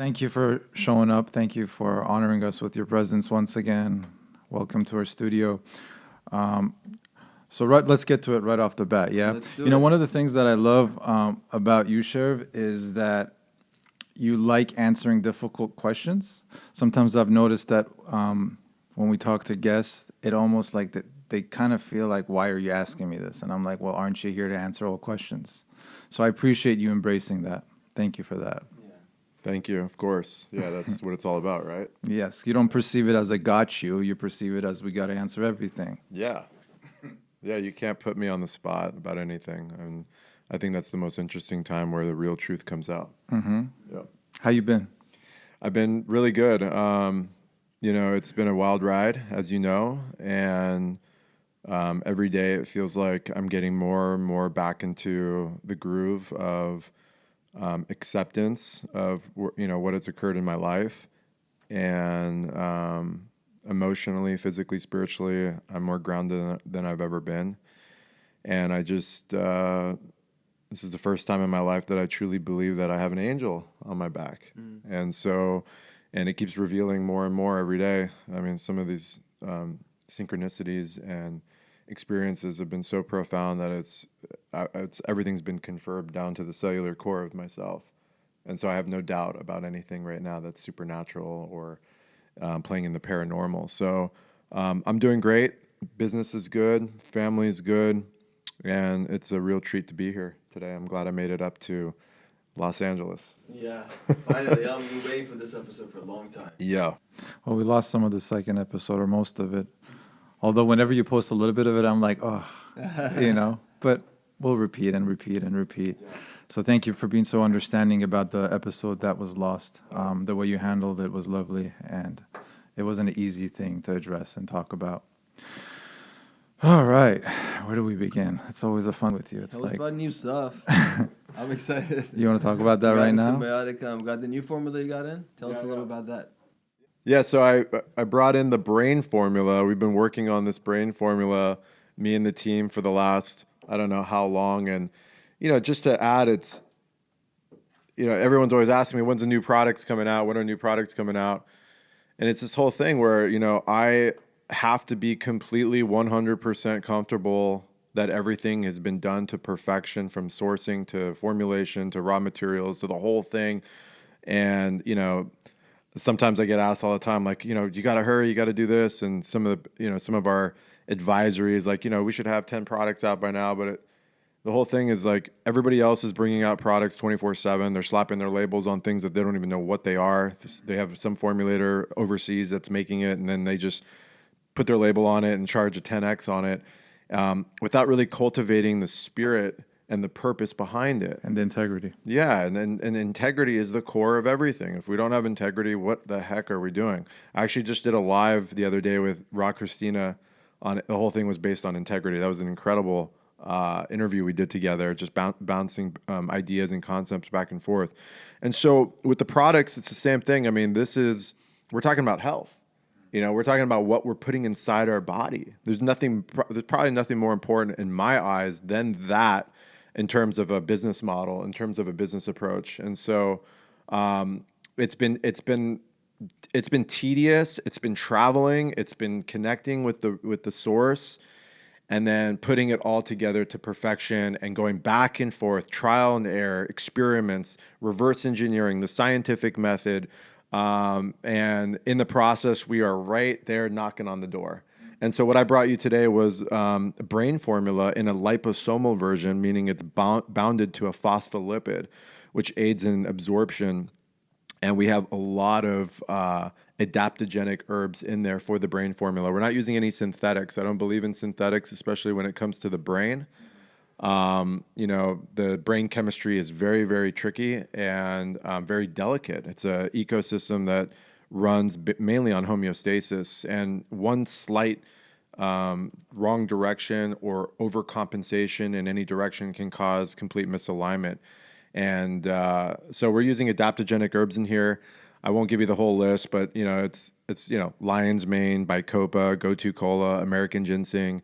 Thank you for showing up. Thank you for honoring us with your presence once again. Welcome to our studio. Um, let's get to it right off the bat. Yeah, Let's do it. one of the things that I love about you, Cherv, is that you like answering difficult questions. Sometimes I've noticed that when we talk to guests, it almost like that they kind of feel like, "Why are you asking me this?" And I'm like, "Well, aren't you here to answer all questions?" So I appreciate you embracing that. Thank you for that. Thank you. Of course. Yeah, that's what it's all about, right? Yes, you don't perceive it as a got you. You perceive it as we got to answer everything. Yeah. Yeah, you can't put me on the spot about anything. And I think that's the most interesting time where the real truth comes out. Mm-hmm. Yeah. How you been? I've been really good. It's been a wild ride, as you know, and every day it feels like I'm getting more and more back into the groove of acceptance of what has occurred in my life, and emotionally, physically, spiritually, I'm more grounded than I've ever been. And I just this is the first time in my life that I truly believe that I have an angel on my back. And it keeps revealing more and more every day. I mean, some of these synchronicities and experiences have been so profound that it's everything's been confirmed down to the cellular core of myself. And so I have no doubt about anything right now that's supernatural or playing in the paranormal. So I'm doing great. Business is good. Family is good. And it's a real treat to be here today. I'm glad I made it up to Los Angeles. Yeah, finally. I've been waiting for this episode for a long time. Yeah. Well, we lost some of the second episode or most of it. Although whenever you post a little bit of it, I'm like, oh, But we'll repeat and repeat and repeat. Yeah. So thank you for being so understanding about the episode that was lost. The way you handled it was lovely, and it wasn't an easy thing to address and talk about. All right, where do we begin? It's always a fun with you. It's Tell us like, about new stuff. I'm excited. you want to talk about that right now? Symbiotika. Got the new formula you got in? Tell us a little about that. Yeah, so I brought in the brain formula. We've been working on this brain formula, me and the team, for the last, I don't know how long. And, just to add, it's, everyone's always asking me, when's the new products coming out? When are new products coming out? And it's this whole thing where, I have to be completely 100% comfortable that everything has been done to perfection, from sourcing to formulation to raw materials to the whole thing. And, sometimes I get asked all the time, like, you got to hurry, you got to do this. And some of our advisory is like, we should have 10 products out by now. But the whole thing is like, everybody else is bringing out products 24/7. They're slapping their labels on things that they don't even know what they are. They have some formulator overseas that's making it, and then they just put their label on it and charge a 10x on it, without really cultivating the spirit and the purpose behind it. And the integrity. Yeah, and integrity is the core of everything. If we don't have integrity, what the heck are we doing? I actually just did a live the other day with Ra Christina on it. The whole thing was based on integrity. That was an incredible interview we did together, just bouncing ideas and concepts back and forth. And so with the products, it's the same thing. I mean, we're talking about health. We're talking about what we're putting inside our body. There's probably nothing more important in my eyes than that, in terms of a business model, in terms of a business approach. And so it's been tedious. It's been traveling. It's been connecting with the source, and then putting it all together to perfection, and going back and forth, trial and error, experiments, reverse engineering, the scientific method. And in the process, we are right there knocking on the door. And so what I brought you today was a brain formula in a liposomal version, meaning it's bounded to a phospholipid, which aids in absorption. And we have a lot of adaptogenic herbs in there for the brain formula. We're not using any synthetics. I don't believe in synthetics, especially when it comes to the brain. The brain chemistry is very, very tricky and very delicate. It's an ecosystem that runs mainly on homeostasis, and one slight wrong direction or overcompensation in any direction can cause complete misalignment. And so we're using adaptogenic herbs in here. I won't give you the whole list, but it's lion's mane, bicopa, gotu kola, American ginseng.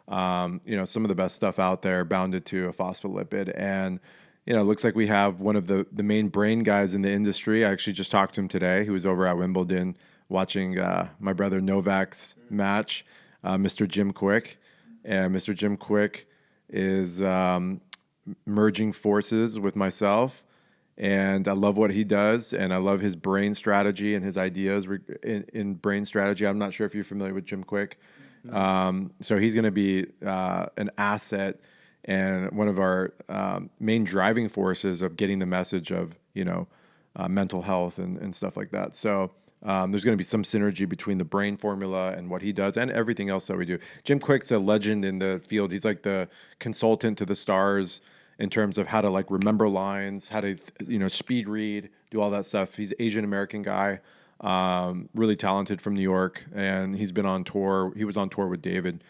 Some of the best stuff out there, bounded to a phospholipid. And it looks like we have one of the main brain guys in the industry. I actually just talked to him today. He was over at Wimbledon watching my brother Novak's match, Mr. Jim Quick. And Mr. Jim Quick is merging forces with myself. And I love what he does, and I love his brain strategy and his ideas in brain strategy. I'm not sure if you're familiar with Jim Quick. So he's going to be an asset and one of our main driving forces of getting the message of, mental health and stuff like that. So there's going to be some synergy between the brain formula and what he does and everything else that we do. Jim Quick's a legend in the field. He's like the consultant to the stars in terms of how to like remember lines, how to, speed read, do all that stuff. He's an Asian American guy, really talented from New York. And he's been on tour. He was on tour with David,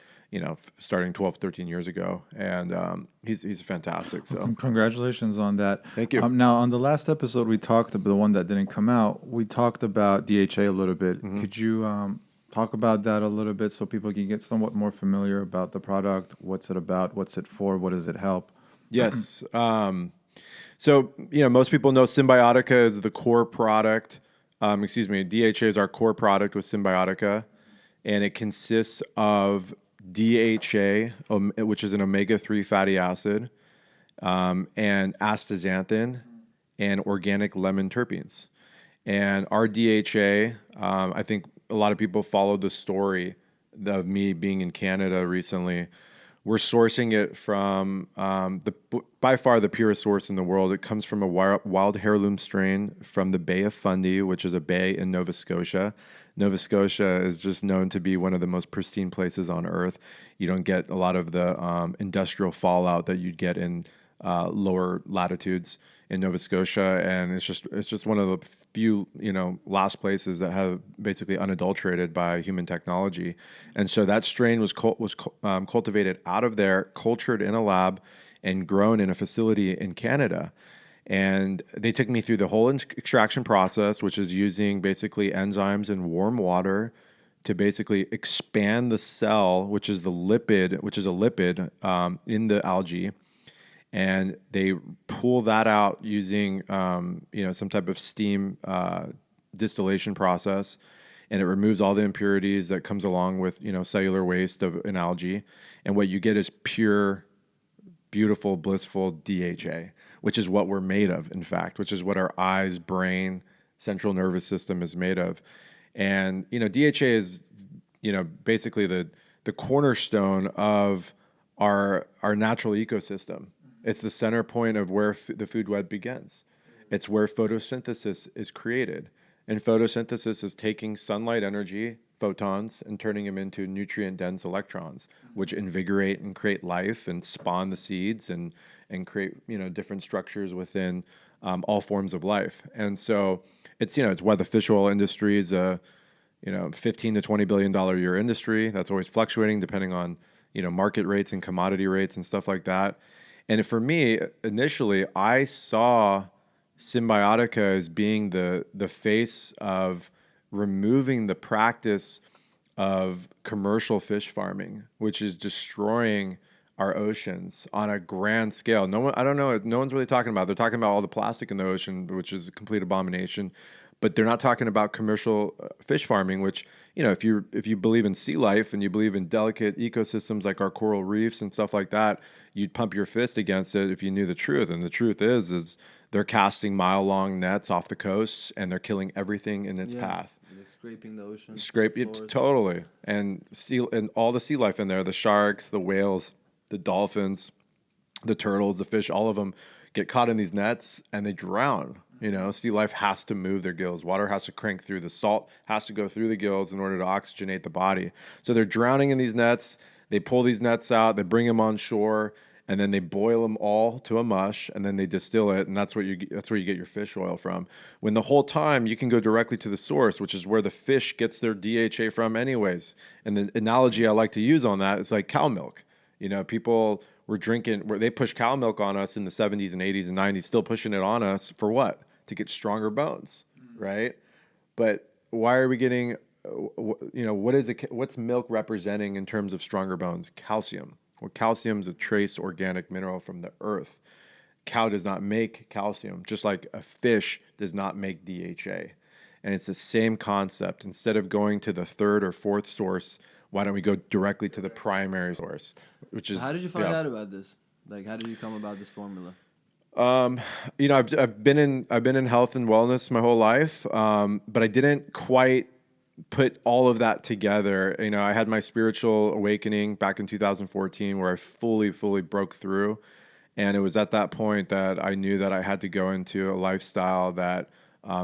starting 12, 13 years ago. And he's fantastic. So Congratulations on that. Thank you. Now, on the last episode, we talked about the one that didn't come out. We talked about DHA a little bit. Mm-hmm. Could you talk about that a little bit so people can get somewhat more familiar about the product? What's it about? What's it for? What does it help? Yes. So, most people know Cymbiotika is the core product. DHA is our core product with Cymbiotika, and it consists of DHA, which is an omega-3 fatty acid, and astaxanthin, and organic lemon terpenes. And our DHA, I think a lot of people followed the story of me being in Canada recently. We're sourcing it from by far the purest source in the world. It comes from a wild heirloom strain from the Bay of Fundy, which is a bay in Nova Scotia. Nova Scotia is just known to be one of the most pristine places on earth. You don't get a lot of the industrial fallout that you'd get in lower latitudes in Nova Scotia, and it's just one of the few last places that have basically unadulterated by human technology. And so that strain was cultivated out of there, cultured in a lab, and grown in a facility in Canada. And they took me through the whole extraction process, which is using basically enzymes in warm water to basically expand the cell, which is a lipid in the algae. And they pull that out using, some type of steam distillation process, and it removes all the impurities that comes along with, cellular waste of an algae. And what you get is pure, beautiful, blissful DHA, which is what we're made of, in fact, which is what our eyes, brain, central nervous system is made of. And, DHA is, basically the cornerstone of our natural ecosystem. It's the center point of where the food web begins. It's where photosynthesis is created. And photosynthesis is taking sunlight energy, photons, and turning them into nutrient-dense electrons, which invigorate and create life and spawn the seeds and create different structures within all forms of life. And so it's why the fish oil industry is a $15 to $20 billion a year industry. That's always fluctuating depending on market rates and commodity rates and stuff like that. And for me, initially, I saw Cymbiotika as being the face of removing the practice of commercial fish farming, which is destroying our oceans on a grand scale. No one's really talking about it. They're talking about all the plastic in the ocean, which is a complete abomination. But they're not talking about commercial fish farming, which, if you believe in sea life and you believe in delicate ecosystems like our coral reefs and stuff like that, you'd pump your fist against it if you knew the truth. And the truth is they're casting mile-long nets off the coasts and they're killing everything in its path. They're scraping the ocean. Scrape it totally, and all the sea life in there, the sharks, the whales, the dolphins, the turtles, the fish, all of them get caught in these nets and they drown. Sea life has to move their gills. Water has to crank through. The salt has to go through the gills in order to oxygenate the body. So they're drowning in these nets. They pull these nets out. They bring them on shore, and then they boil them all to a mush, and then they distill it, and that's where you get your fish oil from. When the whole time you can go directly to the source, which is where the fish gets their DHA from anyways. And the analogy I like to use on that is like cow milk. People were drinking, they pushed cow milk on us in the 70s and 80s and 90s, still pushing it on us for what? To get stronger bones, right? But why are we getting, what's milk representing in terms of stronger bones? Calcium. Well, calcium is a trace organic mineral from the earth. cow does not make calcium, just like a fish does not make DHA. And it's the same concept. Instead of going to the third or fourth source, why don't we go directly to the primary source? Which is How did you find out about this? Like, how did you come about this formula? You know, I've been in health and wellness my whole life, but I didn't quite put all of that together. You know, I had my spiritual awakening back in 2014 where I fully broke through. And it was at that point that I knew that I had to go into a lifestyle that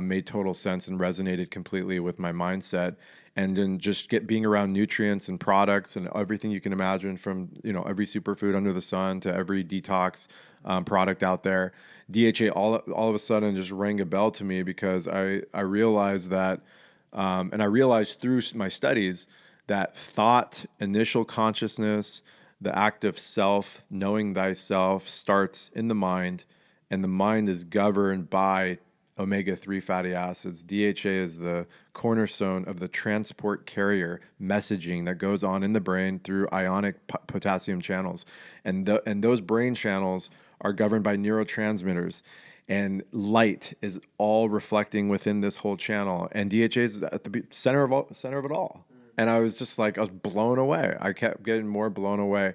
made total sense and resonated completely with my mindset. And then just being around nutrients and products and everything you can imagine, from, you know, every superfood under the sun to every detox product out there. DHA all of a sudden just rang a bell to me, because I realized that, and I realized through my studies, that thought, initial consciousness, the act of self, knowing thyself, starts in the mind, and the mind is governed by omega-3 fatty acids. DHA is the cornerstone of the transport carrier messaging that goes on in the brain through ionic potassium channels. And those brain channels are governed by neurotransmitters. And light is all reflecting within this whole channel. And DHA is at the center of it all. And I was just like, I was blown away. I kept getting more blown away.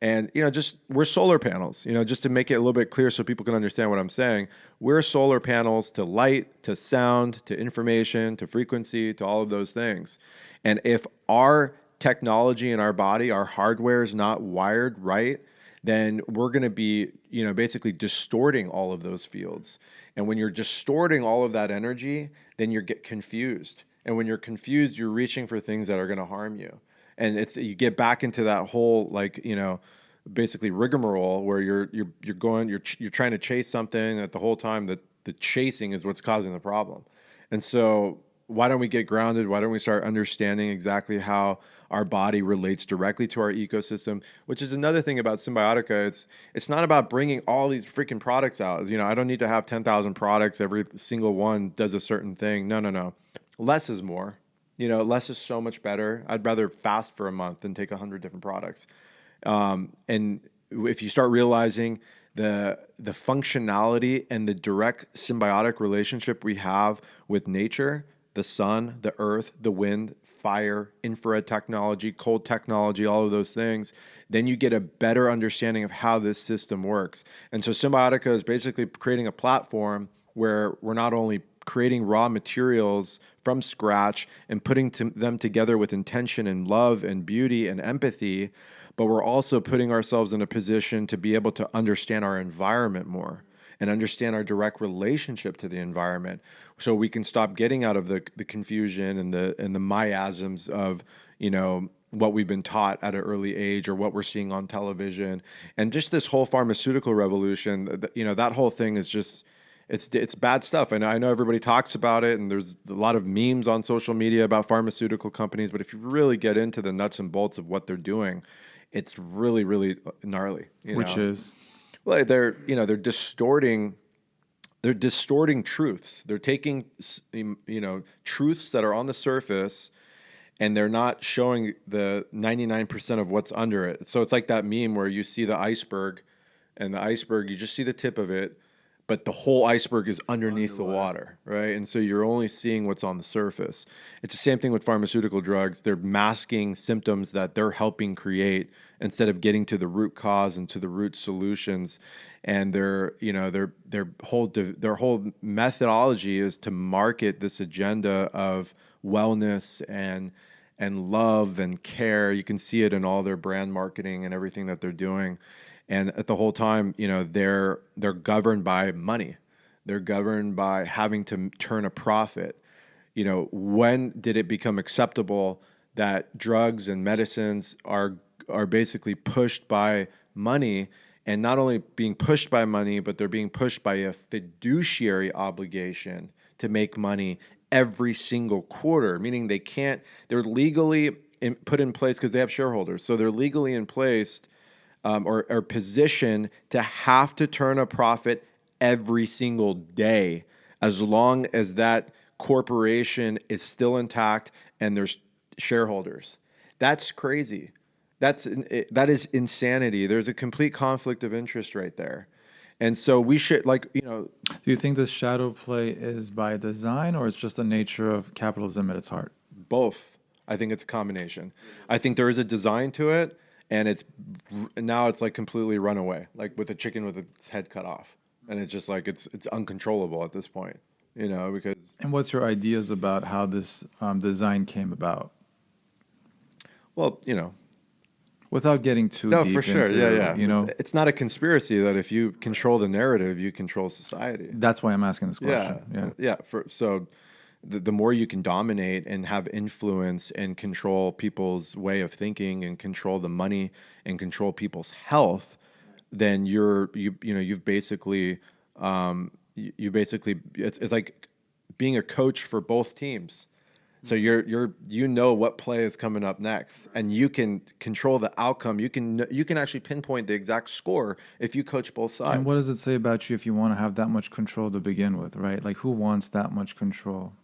And, you know, just we're solar panels, you know, just to make it a little bit clear so people can understand what I'm saying. We're solar panels to light, to sound, to information, to frequency, to all of those things. And if our technology in our body, our hardware is not wired right, then we're going to be, you know, basically distorting all of those fields. And when you're distorting all of that energy, then you get confused. And when you're confused, you're reaching for things that are going to harm you. And you get back into that whole, like, you know, basically rigmarole where you're trying to chase something that the whole time that the chasing is what's causing the problem. And so why don't we get grounded? Why don't we start understanding exactly how our body relates directly to our ecosystem? Which is another thing about Cymbiotika. It's not about bringing all these freaking products out. You know, I don't need to have 10,000 products. Every single one does a certain thing. No. Less is more. You know, less is so much better. I'd rather fast for a month than take 100 different products. And if you start realizing the functionality and the direct symbiotic relationship we have with nature, the sun, the earth, the wind, fire, infrared technology, cold technology, all of those things, then you get a better understanding of how this system works. And so Cymbiotika is basically creating a platform where we're not only creating raw materials from scratch and putting them together with intention and love and beauty and empathy, but we're also putting ourselves in a position to be able to understand our environment more and understand our direct relationship to the environment, so we can stop getting out of the confusion and the miasms of, you know, what we've been taught at an early age or what we're seeing on television. And just this whole pharmaceutical revolution, you know, that whole thing is just, it's bad stuff. And I know everybody talks about it, and there's a lot of memes on social media about pharmaceutical companies, but if you really get into the nuts and bolts of what they're doing, it's really, really gnarly. Which is? Well, they're distorting truths. They're taking, you know, truths that are on the surface, and they're not showing the 99% of what's under it. So it's like that meme where you see the iceberg, and the iceberg, you just see the tip of it, but the whole iceberg is underneath the water, right? And so you're only seeing what's on the surface. It's the same thing with pharmaceutical drugs. They're masking symptoms that they're helping create instead of getting to the root cause and to the root solutions. And their whole methodology is to market this agenda of wellness and love and care. You can see it in all their brand marketing and everything that they're doing. And at the whole time, you know, they're governed by money. They're governed by having to turn a profit. You know, when did it become acceptable that drugs and medicines are basically pushed by money, and not only being pushed by money, but they're being pushed by a fiduciary obligation to make money every single quarter, meaning they're legally put in place because they have shareholders. So they're legally in place or positioned to have to turn a profit every single day, as long as that corporation is still intact and there's shareholders. That's crazy. That is insanity. There's a complete conflict of interest right there. And so we should, like, Do you think the shadow play is by design, or it's just the nature of capitalism at its heart? both. I think it's a combination. I think there is a design to it, and now it's like completely run away, like with a chicken with its head cut off, and it's just like it's uncontrollable at this point, because And what's your ideas about how this design came about? well, Without getting too no, deep for sure, into, yeah. It's not a conspiracy that if you control the narrative, you control society. that's why I'm asking this question. Yeah. So the more you can dominate and have influence and control people's way of thinking and control the money and control people's health, then you've basically it's like being a coach for both teams. So you know what play is coming up next, and you can control the outcome. You can actually pinpoint the exact score if you coach both sides. And what does it say about you if you want to have that much control to begin with, right? Like, who wants that much control?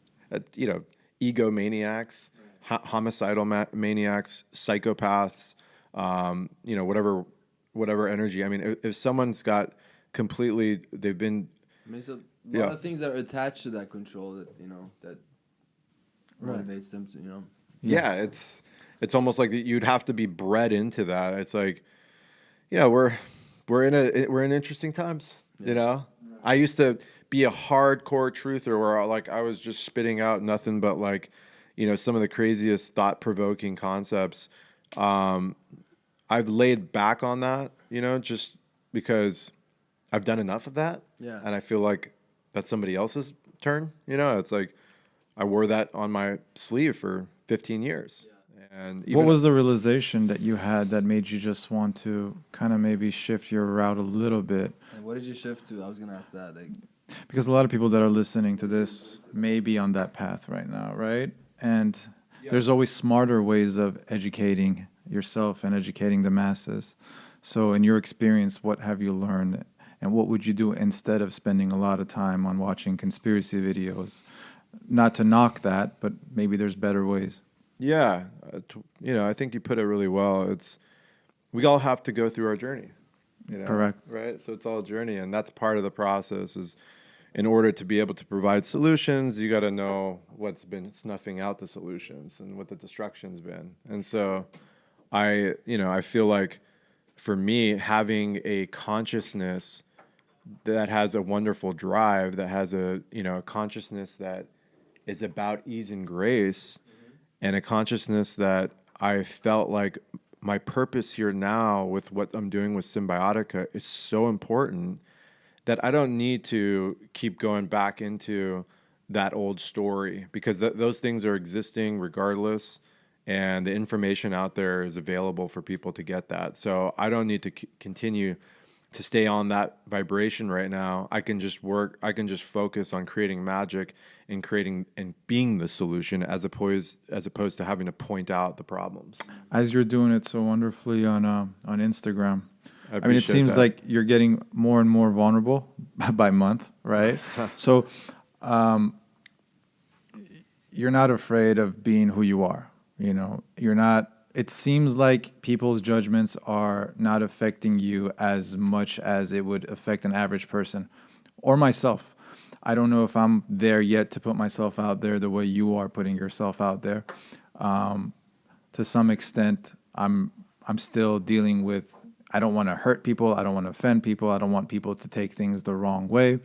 Egomaniacs, homicidal maniacs, psychopaths, whatever energy. I mean, if someone's got they've been. I mean, it's a lot of things that are attached to that control that that motivates them to Yeah, it's almost like you'd have to be bred into that. It's like, we're in interesting times. I used to be a hardcore truther where I was just spitting out nothing but some of the craziest thought-provoking concepts. I've laid back on that, just because I've done enough of that. Yeah. And I feel like that's somebody else's turn. It's like I wore that on my sleeve for 15 years. Yeah. And What was the realization that you had that made you just want to kind of maybe shift your route a little bit? And what did you shift to? I was gonna ask that. Because a lot of people that are listening to this may be on that path right now, right? And there's always smarter ways of educating yourself and educating the masses. So in your experience, what have you learned? And what would you do instead of spending a lot of time on watching conspiracy videos? Not to knock that, but maybe there's better ways. Yeah, I think you put it really well. We all have to go through our journey. Correct. Right? So it's all a journey, and that's part of the process is in order to be able to provide solutions, you got to know what's been snuffing out the solutions and what the destruction's been. And so I feel like for me, having a consciousness that has a wonderful drive, that has a consciousness that is about ease and grace, and a consciousness that I felt like my purpose here now with what I'm doing with Cymbiotika is so important that I don't need to keep going back into that old story, because those things are existing regardless, and the information out there is available for people to get that. So I don't need to continue to stay on that vibration right now. I can just focus on creating magic and creating and being the solution as opposed to having to point out the problems. As you're doing it so wonderfully on Instagram, I mean, it appreciate seems that. like you're getting more and more vulnerable by month, right? So you're not afraid of being who you are. You're not. It seems like people's judgments are not affecting you as much as it would affect an average person or myself. I don't know if I'm there yet to put myself out there the way you are putting yourself out there. To some extent, I'm still dealing with, I don't want to hurt people. I don't want to offend people. I don't want people to take things the wrong way.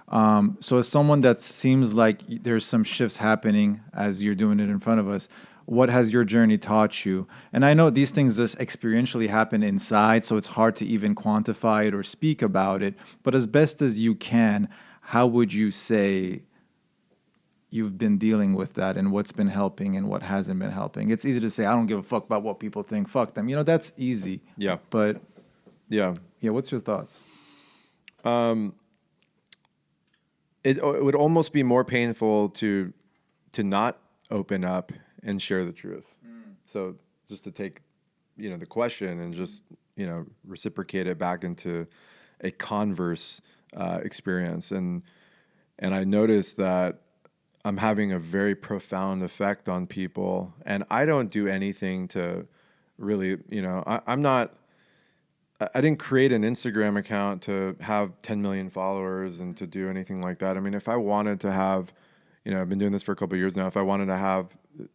So as someone that seems like there's some shifts happening as you're doing it in front of us, what has your journey taught you? And I know these things just experientially happen inside, so it's hard to even quantify it or speak about it. But as best as you can, how would you say you've been dealing with that, and what's been helping and what hasn't been helping? It's easy to say, I don't give a fuck about what people think. Fuck them. That's easy. Yeah. But yeah, what's your thoughts? It would almost be more painful to not open up and share the truth. So just to take, the question and just, reciprocate it back into a converse experience. And I noticed that I'm having a very profound effect on people, and I don't do anything to really, I'm not I didn't create an Instagram account to have 10 million followers and to do anything like that. I mean, if I wanted to have, I've been doing this for a couple of years now. If I wanted to have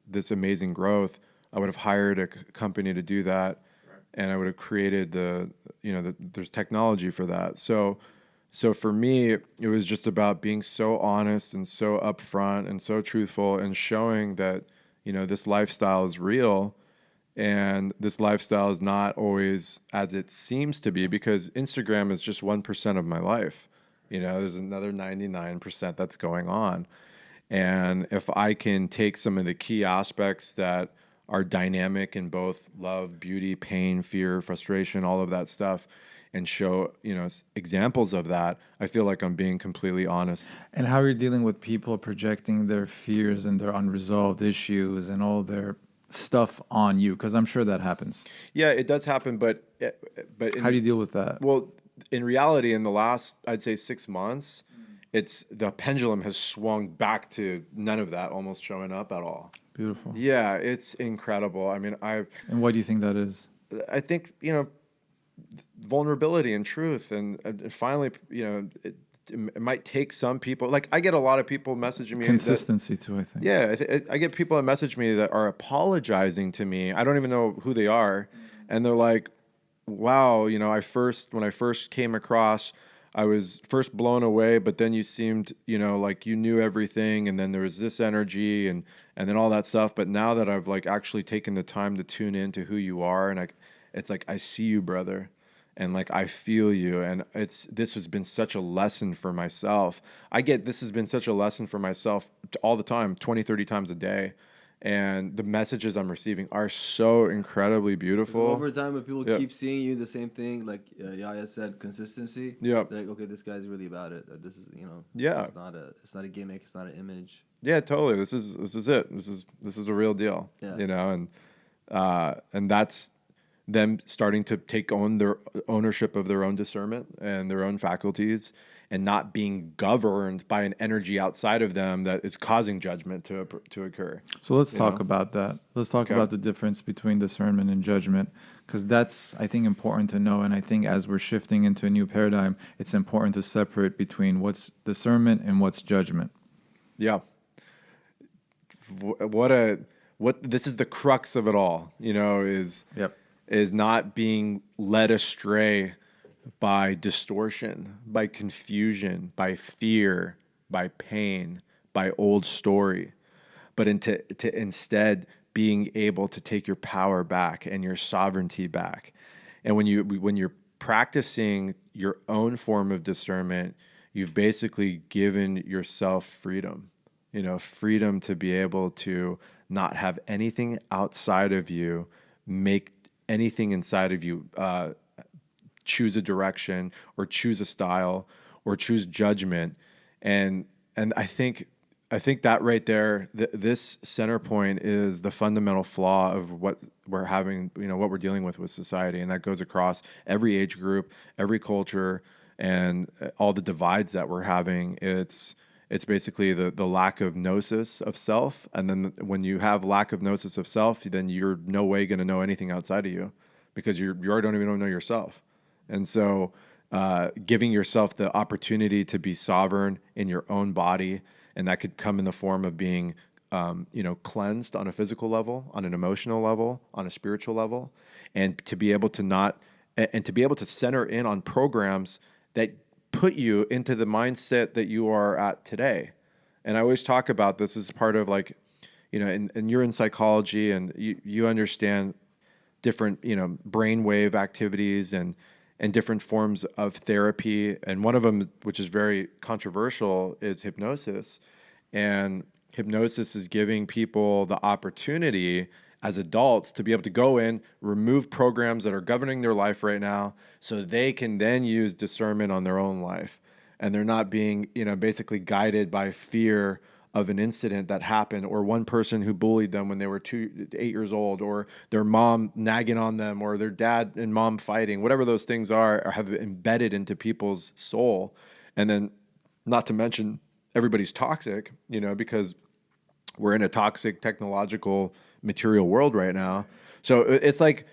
this amazing growth, I would have hired a company to do that, and I would have created there's technology for that. So for me, it was just about being so honest and so upfront and so truthful and showing that, this lifestyle is real. And this lifestyle is not always as it seems to be, because Instagram is just 1% of my life. There's another 99% that's going on. And if I can take some of the key aspects that are dynamic in both love, beauty, pain, fear, frustration, all of that stuff, and show, examples of that, I feel like I'm being completely honest. And how are you dealing with people projecting their fears and their unresolved issues and all their stuff on you? Because I'm sure that happens. Yeah, it does happen, but how do you deal with that? Well, in reality, in the last, I'd say 6 months, it's the pendulum has swung back to none of that almost showing up at all. Beautiful. Yeah, it's incredible. I mean, And why do you think that is? I think, vulnerability and truth, and finally, it might take some people. Like, I get a lot of people messaging me. Consistency too, I think. Yeah, I get people that message me that are apologizing to me. I don't even know who they are, and they're like, "Wow, when I first came across, I was first blown away, but then you seemed, like you knew everything, and then there was this energy, and then all that stuff. But now that I've like actually taken the time to tune into who you are, and it's like I see you, brother." And like, I feel you. And this has been such a lesson for myself. This has been such a lesson for myself all the time, 20, 30 times a day. And the messages I'm receiving are so incredibly beautiful. Over time, when people keep seeing you the same thing, like Yaya said, consistency. Yeah. Like, okay, this guy's really about it. This is, Yeah. It's not a gimmick. It's not an image. Yeah, totally. This is it. This is the real deal. Yeah. And that's them starting to take on their ownership of their own discernment and their own faculties, and not being governed by an energy outside of them that is causing judgment to occur. So let's talk about that. Let's talk about the difference between discernment and judgment, because that's, I think, important to know. And I think as we're shifting into a new paradigm, it's important to separate between what's discernment and what's judgment. Yeah. This is the crux of it all, is not being led astray by distortion, by confusion, by fear, by pain, by old story, but to instead being able to take your power back and your sovereignty back. And when you're practicing your own form of discernment, you've basically given yourself freedom, freedom to be able to not have anything outside of you make anything inside of you choose a direction or choose a style or choose judgment. And I think that right there, this center point is the fundamental flaw of what we're having, what we're dealing with society. And that goes across every age group, every culture, and all the divides that we're having. It's basically the lack of gnosis of self. And then when you have lack of gnosis of self, then you're no way going to know anything outside of you, because you already don't even know yourself. And so giving yourself the opportunity to be sovereign in your own body, and that could come in the form of being cleansed on a physical level, on an emotional level, on a spiritual level, and to be able to center in on programs that put you into the mindset that you are at today. And I always talk about this as part of and you're in psychology, and you understand different, brainwave activities and different forms of therapy. And one of them, which is very controversial, is hypnosis. And hypnosis is giving people the opportunity as adults to be able to go in, remove programs that are governing their life right now, so they can then use discernment on their own life. And they're not being, basically guided by fear of an incident that happened, or one person who bullied them when they were 8 years old, or their mom nagging on them, or their dad and mom fighting, whatever those things are have embedded into people's soul. And then, not to mention, everybody's toxic, because we're in a toxic technological material world right now. So it's like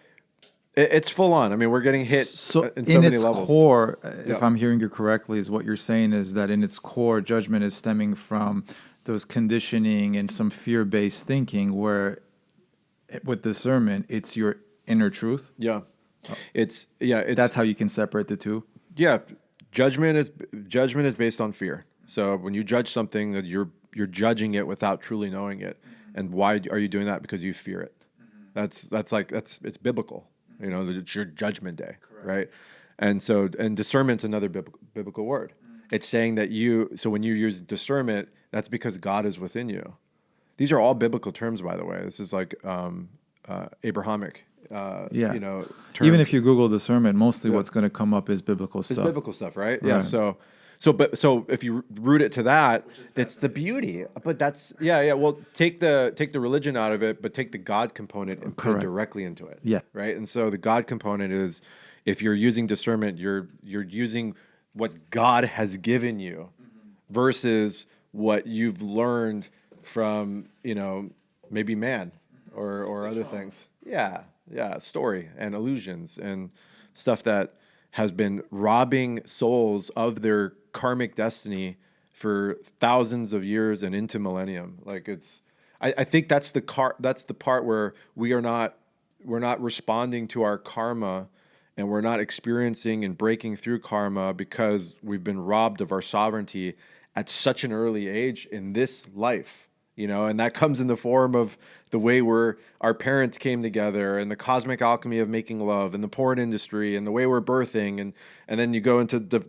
It's full on. I mean, we're getting hit So in so in many its levels. core, Yeah. if I'm hearing you correctly, is what you're saying is that in its core, judgment is stemming from those conditioning and some fear-based thinking where with discernment, it's your inner truth. Yeah. It's That's how you can separate the two. yeah. Judgment is based on fear. So when you judge something, that you're judging it without truly knowing it. And why are you doing that? Because you fear it. It's biblical. You know, it's your judgment day, right? And discernment's another biblical word. It's saying that so when you use discernment, that's because God is within you. These are all biblical terms, by the way. This is like Abrahamic, Yeah. terms. Even if you Google discernment, mostly what's going to come up is biblical It's stuff. biblical stuff, right? Yeah. Right. So if you root it to that, it's the beauty. But that's yeah. Well, take the religion out of it, but take the God component and put it Correct. directly into it. Yeah. Right. And so the God component is, if you're using discernment, you're using what God has given you, versus what you've learned from maybe man or other things. Yeah. Story and illusions and stuff that has been robbing souls of their karmic destiny for thousands of years and into millennium. Like I think that's the part where we're not responding to our karma, and we're not experiencing and breaking through karma because we've been robbed of our sovereignty at such an early age in this life. And that comes in the form of the way our parents came together, and the cosmic alchemy of making love, and the porn industry, and the way we're birthing, and then you go into the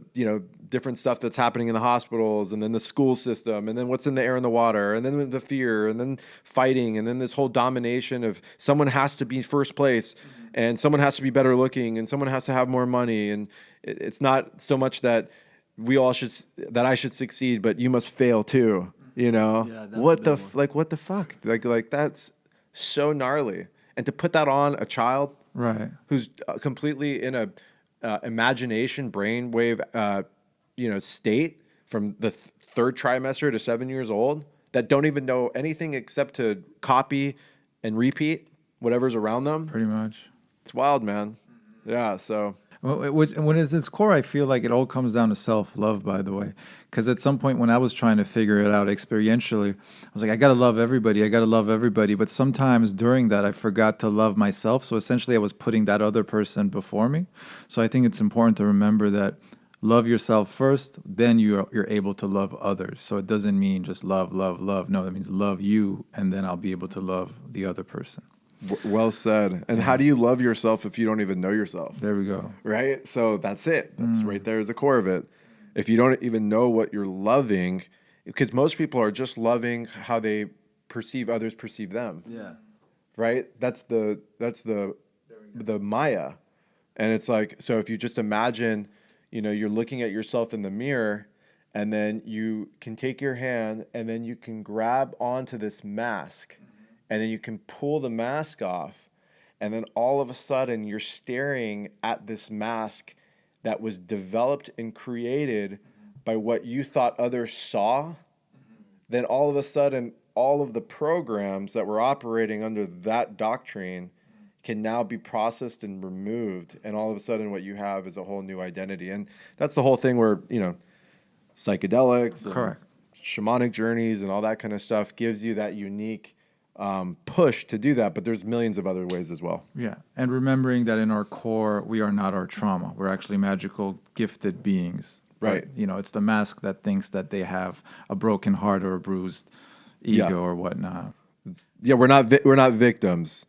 different stuff that's happening in the hospitals, and then the school system, and then what's in the air and the water, and then the fear, and then fighting, and then this whole domination of someone has to be first place, and someone has to be better looking, and someone has to have more money, and it's not so much that I should succeed, but you must fail too. Yeah, that's What a the big one. what the fuck? Like that's so gnarly. And to put that on a child Right. who's completely in a imagination brainwave state from the third trimester to 7 years old, that don't even know anything except to copy and repeat whatever's around them. Pretty much. It's wild, man. Yeah. So When it's its core, I feel like it all comes down to self-love, by the way. Because at some point when I was trying to figure it out experientially, I was like, I got to love everybody. But sometimes during that, I forgot to love myself. So essentially, I was putting that other person before me. So I think it's important to remember that love yourself first, then you're able to love others. So it doesn't mean just love. No, that means love you, and then I'll be able to love the other person. well said. And how do you love yourself if you don't even know yourself? There we go. Right? So that's it. That's right there is the core of it. If you don't even know what you're loving, because most people are just loving how they perceive others perceive them. Yeah. Right? That's the Maya. And it's like, so if you just imagine, you're looking at yourself in the mirror, and then you can take your hand and then you can grab onto this mask, and then you can pull the mask off, and then all of a sudden you're staring at this mask that was developed and created by what you thought others saw. Then all of a sudden, all of the programs that were operating under that doctrine can now be processed and removed. And all of a sudden what you have is a whole new identity. And that's the whole thing where, psychedelics, Correct. and shamanic journeys and all that kind of stuff gives you that unique push to do that. But there's millions of other ways as well. Yeah. And remembering that in our core, we are not our trauma. We're actually magical, gifted beings. Right. But, it's the mask that thinks that they have a broken heart or a bruised ego Yeah. or whatnot. Yeah, we're not victims.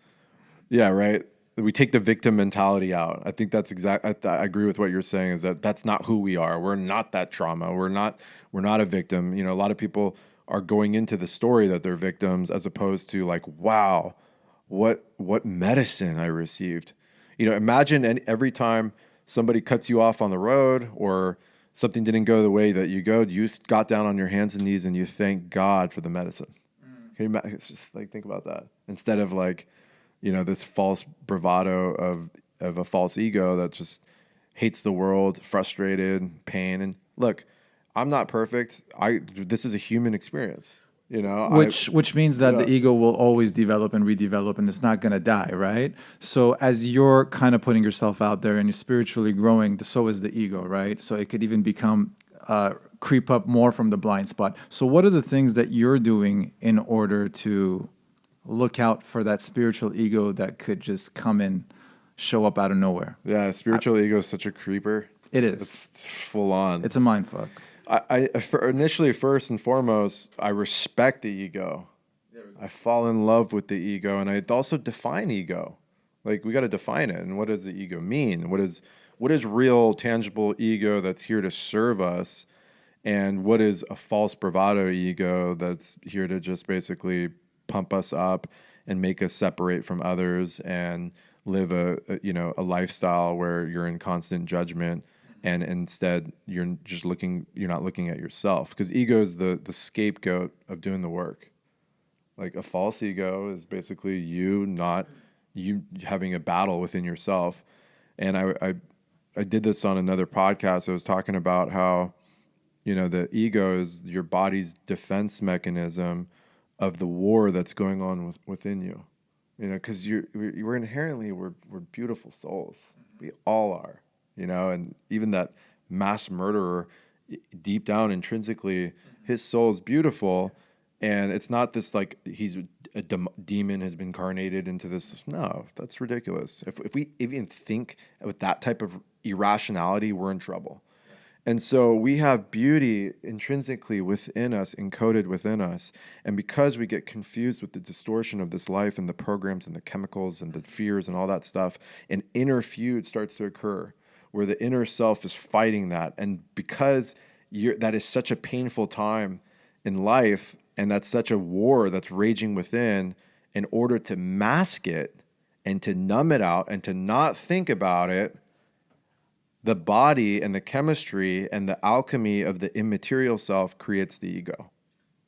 Yeah, right. We take the victim mentality out. I think that's I agree with what you're saying. Is that's not who we are. We're not that trauma. We're not a victim. A lot of people are going into the story that they're victims, as opposed to like, wow, what medicine I received. Imagine every time somebody cuts you off on the road, or something didn't go the way that you got down on your hands and knees and you thank God for the medicine. Can you it's just like, think about that, instead of like, this false bravado of a false ego that just hates the world, frustrated, pain. And look, I'm not perfect. This is a human experience. You know, Which means that Yeah. the ego will always develop and redevelop, and it's not going to die, right? So as you're kind of putting yourself out there and you're spiritually growing, so is the ego, right? So it could even become creep up more from the blind spot. So what are the things that you're doing in order to look out for that spiritual ego that could just come and show up out of nowhere? Yeah, spiritual ego is such a creeper. It is. It's full on. It's a mind fuck. Initially, first and foremost, I respect the ego. I fall in love with the ego, and I also define ego. Like, we got to define it. And what does the ego mean? What is real, tangible ego that's here to serve us? And what is a false bravado ego that's here to just basically pump us up and make us separate from others and live a lifestyle where you're in constant judgment, and instead you're not looking at yourself, because ego is the scapegoat of doing the work. Like, a false ego is basically you having a battle within yourself. And I did this on another podcast. I was talking about how, the ego is your body's defense mechanism of the war that's going on within you. Because we're inherently we're beautiful souls. We all are. And even that mass murderer, deep down intrinsically, his soul is beautiful, and it's not this like he's a demon has been incarnated into this. No, that's ridiculous. If we even think with that type of irrationality, we're in trouble. And so we have beauty intrinsically within us, encoded within us. And because we get confused with the distortion of this life and the programs and the chemicals and the fears and all that stuff, an inner feud starts to occur where the inner self is fighting that. And because that is such a painful time in life, and that's such a war that's raging within, in order to mask it and to numb it out and to not think about it, the body and the chemistry and the alchemy of the immaterial self creates the ego.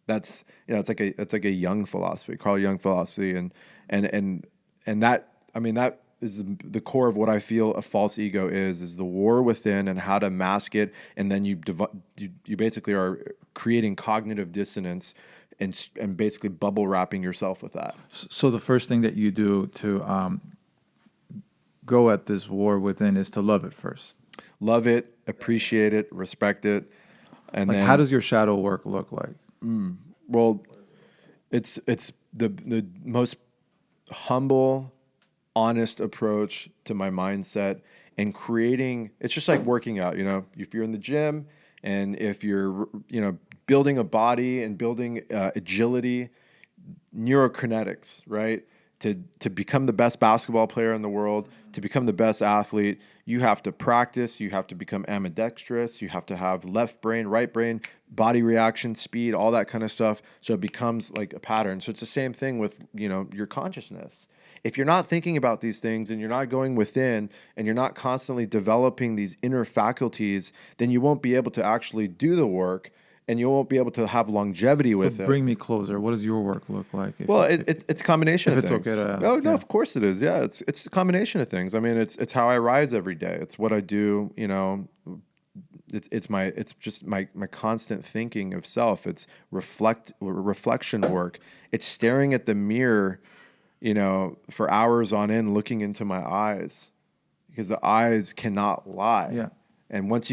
That's it's like a Jung philosophy, Carl Jung philosophy, and that, I mean, that is the core of what I feel a false ego is the war within and how to mask it, and then you basically are creating cognitive dissonance and basically bubble wrapping yourself with that. So the first thing that you do to go at this war within is to love it first. Love it, appreciate it, respect it, and like, then how does your shadow work look like? Well, it's the most humble, honest approach to my mindset, and creating. It's just like working out. If you're in the gym and if you're building a body and building agility, neurokinetics, right? To become the best basketball player in the world, to become the best athlete, you have to practice, you have to become ambidextrous, you have to have left brain, right brain, body reaction, speed, all that kind of stuff. So it becomes like a pattern. So it's the same thing with, your consciousness. If you're not thinking about these things and you're not going within and you're not constantly developing these inner faculties, then you won't be able to actually do the work, and you won't be able to have longevity with it. Bring me closer. What does your work look like? Well, it's a combination of things. If it's okay to ask. No, of course it is. Yeah, it's a combination of things. I mean, it's how I rise every day. It's what I do. It's just my constant thinking of self. It's reflection work. It's staring at the mirror, for hours on end, looking into my eyes, because the eyes cannot lie. Yeah. And once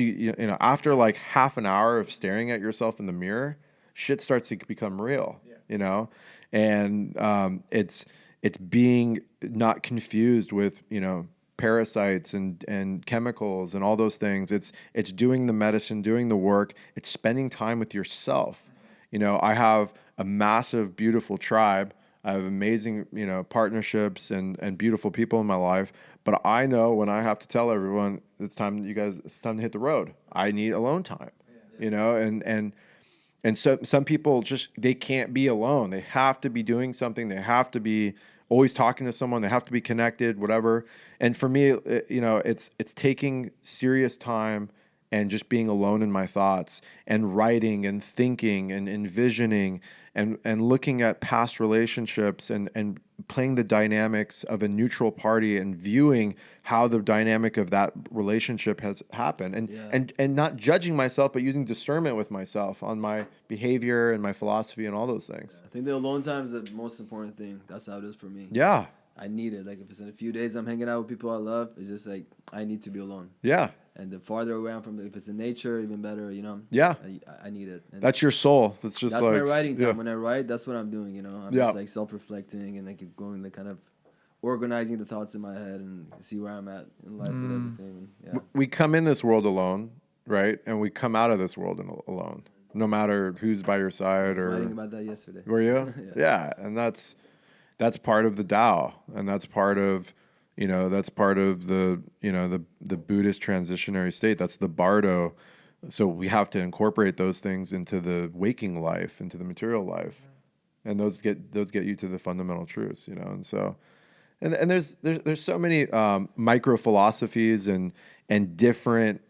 after like half an hour of staring at yourself in the mirror, shit starts to become real. And it's being not confused with parasites and chemicals and all those things. It's doing the medicine, doing the work. It's spending time with yourself. I have a massive, beautiful tribe. I have amazing, partnerships and beautiful people in my life. But I know when I have to tell everyone it's time to hit the road. I need alone time, and so some people they can't be alone. They have to be doing something. They have to be always talking to someone. They have to be connected, whatever. And for me, it's taking serious time and just being alone in my thoughts and writing and thinking and envisioning and looking at past relationships and playing the dynamics of a neutral party and viewing how the dynamic of that relationship has happened and not judging myself, but using discernment with myself on my behavior and my philosophy and all those things. I think the alone time is the most important thing. That's how it is for me. Yeah. I need it. Like if it's in a few days I'm hanging out with people I love, it's just like I need to be alone. Yeah. And the farther away I'm from, if it's in nature, even better. You know. Yeah. I need it. And that's your soul. That's just that's like my writing time. yeah. When I write, that's what I'm doing. You know, I'm just like self-reflecting and like going to kind of organizing the thoughts in my head and see where I'm at in life with everything. Yeah. We come in this world alone, right? And we come out of this world alone, no matter who's by your side. Or writing about that yesterday. Were you? Yeah. And that's part of the Tao, and that's part of the the Buddhist transitionary state. That's the Bardo. So we have to incorporate those things into the waking life, into the material life, and those get you to the fundamental truths, And so, and there's so many micro philosophies and different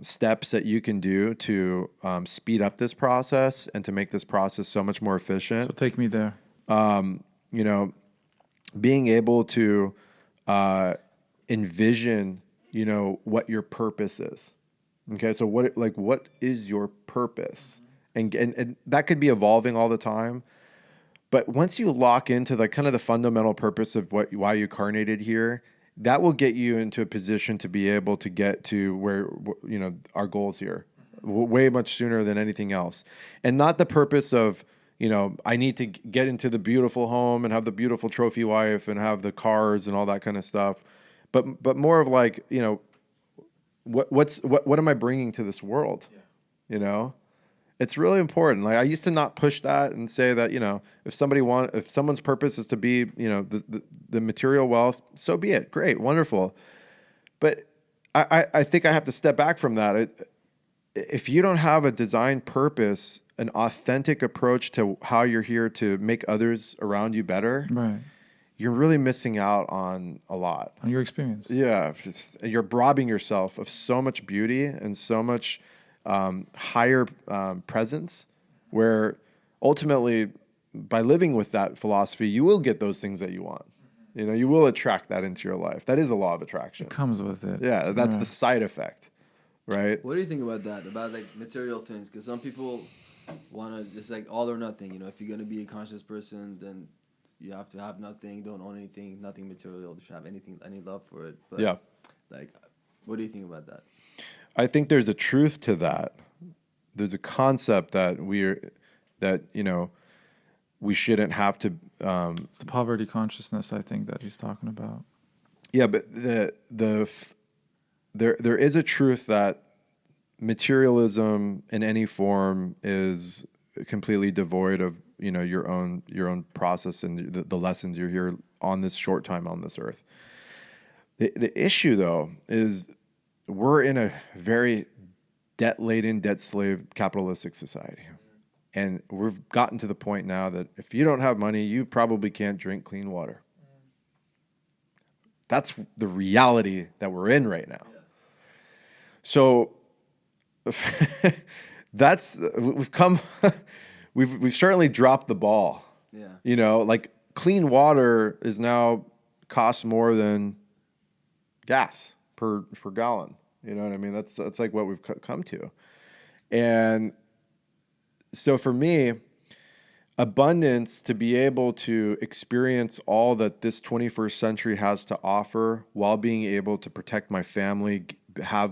steps that you can do to speed up this process and to make this process so much more efficient. So take me there. Being able to envision, what your purpose is. Okay, so what is your purpose? And that could be evolving all the time. But once you lock into the kind of the fundamental purpose of why you incarnated here, that will get you into a position to be able to get to where our goals here, way much sooner than anything else, and not the purpose of I need to get into the beautiful home and have the beautiful trophy wife and have the cars and all that kind of stuff, but more of like what am I bringing to this world? Yeah. It's really important. Like I used to not push that and say that if someone's purpose is to be the material wealth, so be it. Great, wonderful. But I think I have to step back from that. If you don't have a design purpose, an authentic approach to how you're here to make others around you better, Right. You're really missing out on a lot. On your experience. Yeah. You're robbing yourself of so much beauty and so much higher presence, where ultimately by living with that philosophy, you will get those things that you want. You will attract that into your life. That is a law of attraction. It comes with it. Yeah. That's the side effect. Right. What do you think about that? About like material things? Because some people want to just like all or nothing. If you're gonna be a conscious person, then you have to have nothing, don't own anything, nothing material. You should have anything, any love for it. But yeah. Like, what do you think about that? I think there's a truth to that. There's a concept that we shouldn't have to. It's the poverty consciousness, I think, that he's talking about. Yeah, but there is a truth that materialism in any form is completely devoid of your own process and the lessons you're here on this short time on this earth. The issue though is we're in a very debt-laden, debt-slave capitalistic society. And we've gotten to the point now that if you don't have money, you probably can't drink clean water. That's the reality that we're in right now. Yeah. So we've certainly dropped the ball. Yeah. Like clean water is now costs more than gas per gallon. You know what I mean? That's like what we've come to. And so for me, abundance, to be able to experience all that this 21st century has to offer while being able to protect my family, have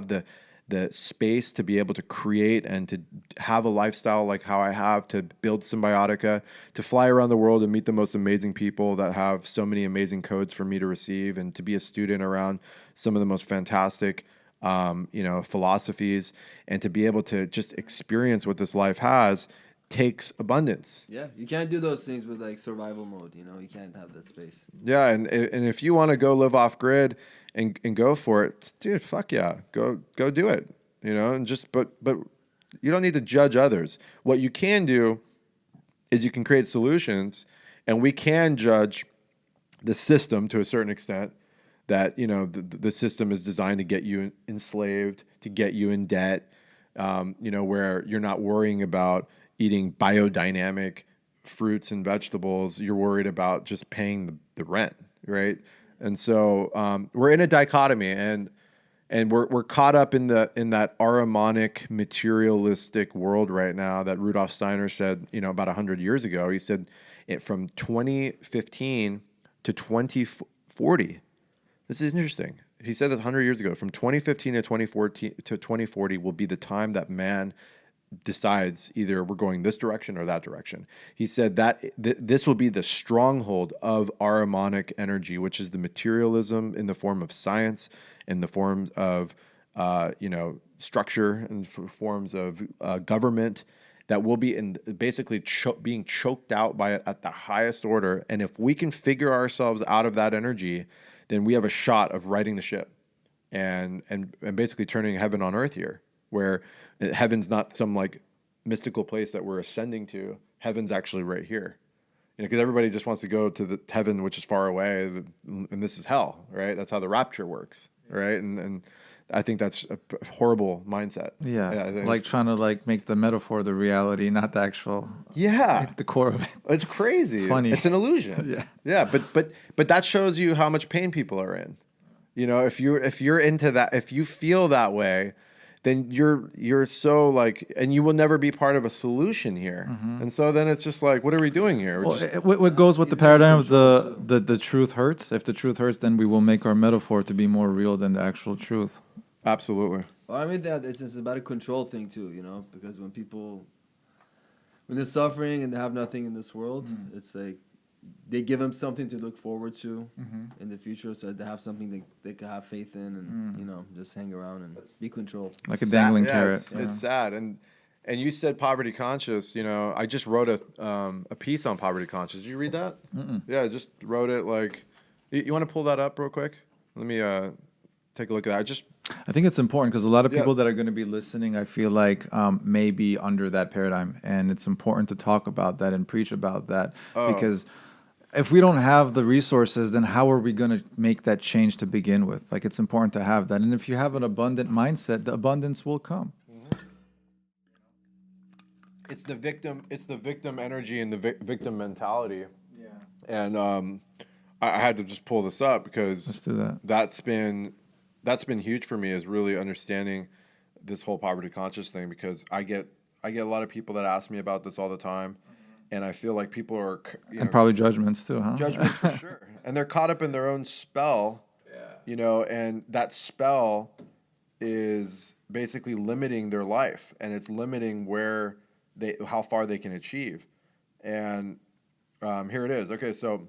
the space to be able to create and to have a lifestyle like how I have, to build Cymbiotika, to fly around the world and meet the most amazing people that have so many amazing codes for me to receive, and to be a student around some of the most fantastic philosophies, and to be able to just experience what this life has takes abundance. Yeah, you can't do those things with like survival mode. You can't have that space. Yeah, and if you want to go live off grid and go for it, dude, fuck yeah, go do it. And just but you don't need to judge others. What you can do is you can create solutions, and we can judge the system to a certain extent, that, the system is designed to get you enslaved, to get you in debt, where you're not worrying about eating biodynamic fruits and vegetables. You're worried about just paying the rent, right? And so we're in a dichotomy, and we're caught up in that Ahrimanic materialistic world right now that Rudolf Steiner said, about 100 years ago. He said from 2015 to 2040. This is interesting. He said that 100 years ago, from 2015 to 2040 will be the time that man decides either we're going this direction or that direction. He said that this will be the stronghold of Ahrimanic energy, which is the materialism in the form of science, in the forms of structure, and forms of government, that will be basically being choked out by it at the highest order. And if we can figure ourselves out of that energy, then we have a shot of righting the ship and basically turning heaven on earth here, where heaven's not some like mystical place that we're ascending to. Heaven's actually right here. Because everybody just wants to go to the heaven, which is far away, and this is hell, right? That's how the rapture works, right? And I think that's a horrible mindset. Yeah, like trying to make the metaphor the reality, not the actual. Yeah, the core of it. It's crazy. It's funny. It's an illusion. Yeah. But that shows you how much pain people are in. If you're into that, if you feel that way, then you're so and you will never be part of a solution here. Mm-hmm. And so then it's just what are we doing here? What goes with the paradigm of the truth hurts? If the truth hurts, then we will make our metaphor to be more real than the actual truth. Absolutely. Well, I mean, it's about a control thing too, because when they're suffering and they have nothing in this world, it's like they give them something to look forward to in the future, so they have something they can have faith in, and just hang around and be controlled. Like a dangling carrot. It's sad. And you said poverty conscious. I just wrote a piece on poverty conscious. Did you read that? Mm-mm. Yeah, I just wrote it. You want to pull that up real quick? Let me take a look at that. I think it's important because a lot of people that are going to be listening, I feel may be under that paradigm, and it's important to talk about that and preach about that because if we don't have the resources, then how are we going to make that change to begin with? It's important to have that, and if you have an abundant mindset, the abundance will come. Mm-hmm. It's the victim energy and the victim mentality. Yeah. And I had to just pull this up because let's do that. That's been huge for me, is really understanding this whole poverty conscious thing, because I get a lot of people that ask me about this all the time, and I feel like people are and probably judgments too, huh? Judgments for sure, and they're caught up in their own spell, and that spell is basically limiting their life, and it's limiting how far they can achieve, and here it is. Okay, so.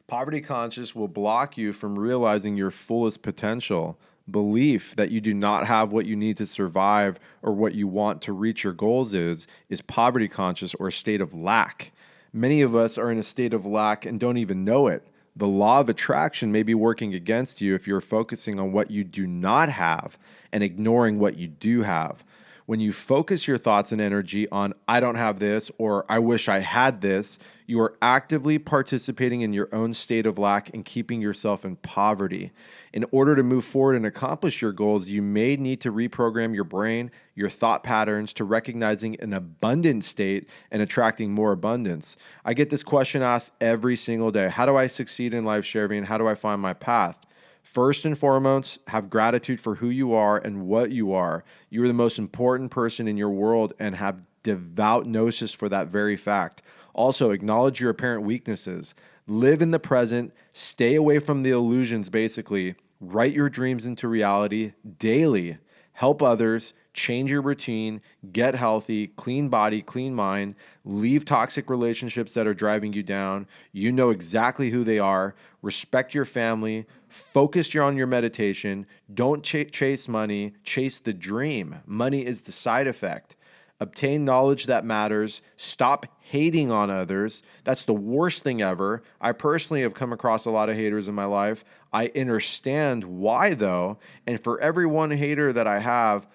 Poverty conscious will block you from realizing your fullest potential. Belief that you do not have what you need to survive or what you want to reach your goals is poverty conscious, or a state of lack. Many of us are in a state of lack and don't even know it. The law of attraction may be working against you if you're focusing on what you do not have and ignoring what you do have. When you focus your thoughts and energy on, I don't have this, or I wish I had this, you are actively participating in your own state of lack and keeping yourself in poverty. In order to move forward and accomplish your goals, you may need to reprogram your brain, your thought patterns, to recognizing an abundant state and attracting more abundance. I get this question asked every single day. How do I succeed in life, Chervin? How do I find my path? First and foremost, have gratitude for who you are and what you are. You are the most important person in your world, and have devout gnosis for that very fact. Also, acknowledge your apparent weaknesses. Live in the present. Stay away from the illusions, basically. Write your dreams into reality daily. Help others. Change your routine. Get healthy. Clean body, clean mind. Leave toxic relationships that are driving you down. You know exactly who they are. Respect your family. Focus on your meditation. Don't chase money. Chase the dream. Money is the side effect. Obtain knowledge that matters. Stop hating on others. That's the worst thing ever. I personally have come across a lot of haters in my life. I understand why, though. And for every one hater that I have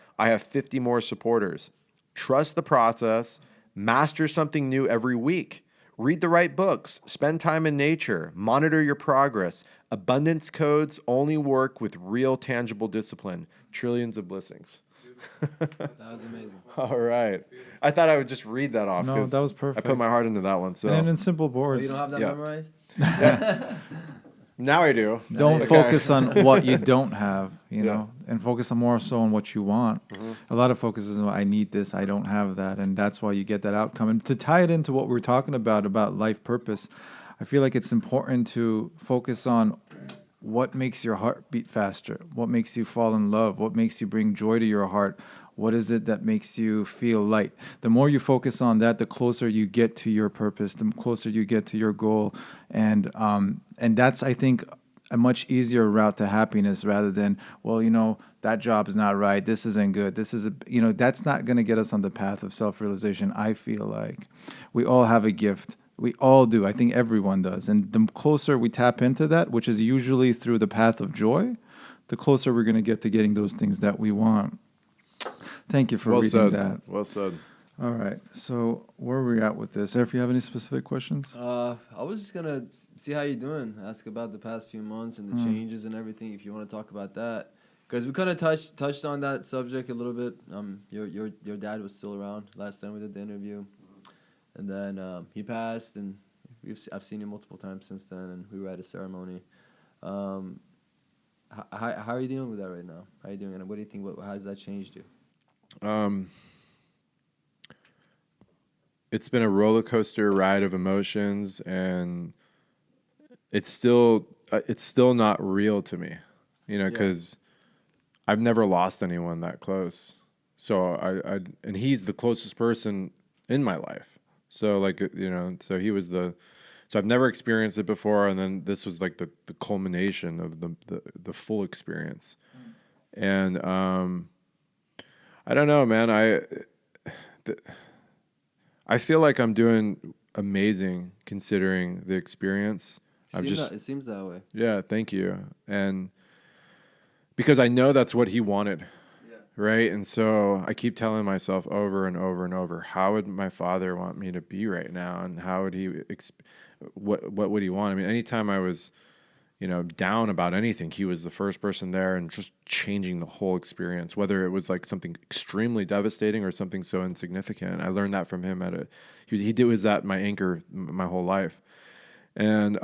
50 more supporters. Trust the process. Master something new every week. Read the right books, spend time in nature, monitor your progress. Abundance codes only work with real tangible discipline. Trillions of blessings. That was amazing. All right. I thought I would just read that off No, because that was I perfect. put my heart into that one. So And then in simple Oh, words, you don't have that Yeah. memorized? now I do. don't Okay. focus on what you don't have, you Yeah. know, and focus on more so on what you want. A lot of focus is on, I need this, I don't have that, and that's why you get that outcome. And to tie it into what we were talking about life purpose, I feel like it's important to focus on what makes your heart beat faster, what makes you fall in love, what makes you bring joy to your heart. What is it that makes you feel light? The more you focus on that, the closer you get to your purpose, the closer you get to your goal, and that's, I think, a much easier route to happiness rather than, well, you know, that job is not right, this isn't good, this is that's not going to get us on the path of self-realization. I feel like we all have a gift. We all do. I think everyone does. And the closer we tap into that, which is usually through the path of joy, the closer we're going to get to getting those things that we want. Thank you for Well reading said. that. Well said. All right. So where are we at with this? If you have any specific questions? I was just gonna see how you're doing. Ask about the past few months and the changes and everything. If you want to talk about that, because we kind of touched on that subject a little bit. Your dad was still around last time we did the interview, and then he passed, and I've seen him multiple times since then, and we were at a ceremony. How are you dealing with that right now? How are you doing, and what do you think? How has that changed you? It's been a roller coaster ride of emotions, and it's still not real to me, because I've never lost anyone that close. So I and he's the closest person in my life. So so he was so I've never experienced it before, and then this was like the culmination of the full experience. And I don't know, man. I feel like I'm doing amazing considering the experience. It seems that way. Yeah, thank you. And because I know that's what he wanted. Yeah. Right? And so I keep telling myself over and over and over, how would my father want me to be right now? And how would he, what would he want? I mean, anytime I was, down about anything, he was the first person there and just changing the whole experience, whether it was like something extremely devastating or something so insignificant. I learned that from him was that my anchor my whole life. And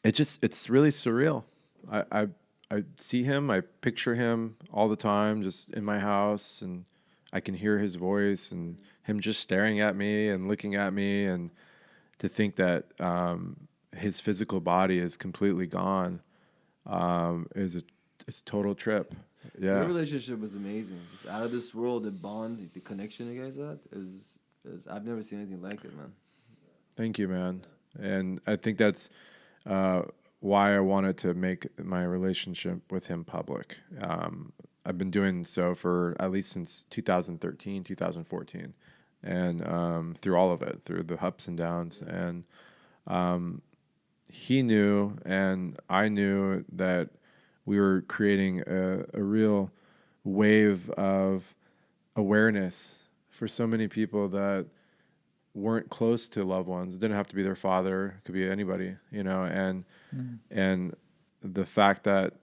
it's really surreal. I see him, I picture him all the time, just in my house, and I can hear his voice and him just staring at me and looking at me, and to think that his physical body is completely gone is a total trip. Yeah. Your relationship was amazing. Just out of this world, the bond, the connection you guys had is I've never seen anything like it, man. Thank you, man. And I think that's why I wanted to make my relationship with him public. I've been doing so for at least since 2013, 2014, and through all of it, through the ups and downs. And he knew, and I knew that we were creating a real wave of awareness for so many people that weren't close to loved ones. It didn't have to be their father; it could be anybody, and the fact that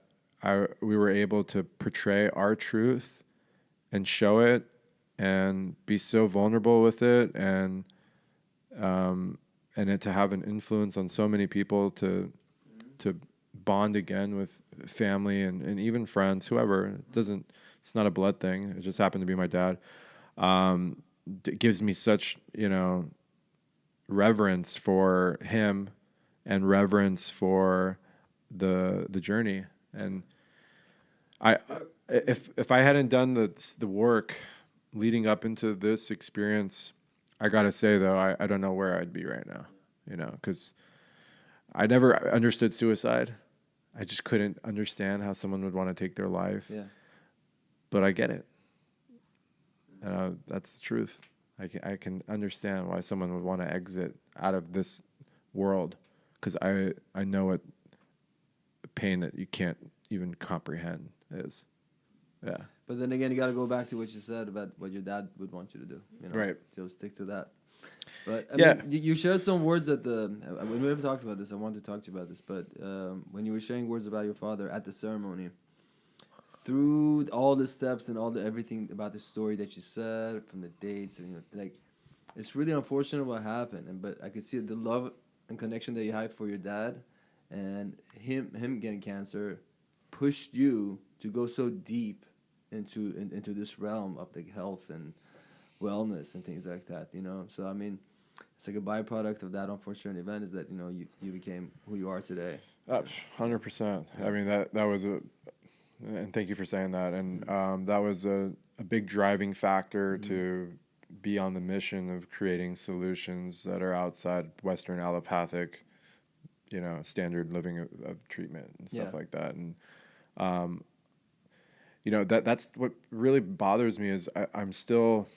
we were able to portray our truth and show it and be so vulnerable with it, and it to have an influence on so many people to bond again with family and even friends, whoever. It's not a blood thing. It just happened to be my dad. It gives me such, reverence for him and reverence for the journey. And if I hadn't done the work leading up into this experience, I gotta say though, I don't know where I'd be right now, because I never understood suicide. I just couldn't understand how someone would want to take their life. Yeah. But I get it. And that's the truth. I can understand why someone would want to exit out of this world, because I know what pain that you can't even comprehend is. Yeah. But then again, you got to go back to what you said about what your dad would want you to do. Right. So stick to that. But I Yeah. mean, you shared some words at the when we ever talked about this. I wanted to talk to you about this, but when you were sharing words about your father at the ceremony, through all the steps and all the everything about the story that you said from the dates, and like, it's really unfortunate what happened. And but I could see the love and connection that you had for your dad, and him getting cancer, pushed you to go so deep into this realm of like health and wellness and things like that. So I mean, it's like a byproduct of that unfortunate event is that you became who you are today. 100%. I mean, that was and thank you for saying that. And that was a big driving factor to be on the mission of creating solutions that are outside Western allopathic, standard living of treatment and stuff like that. And, that's what really bothers me is I'm still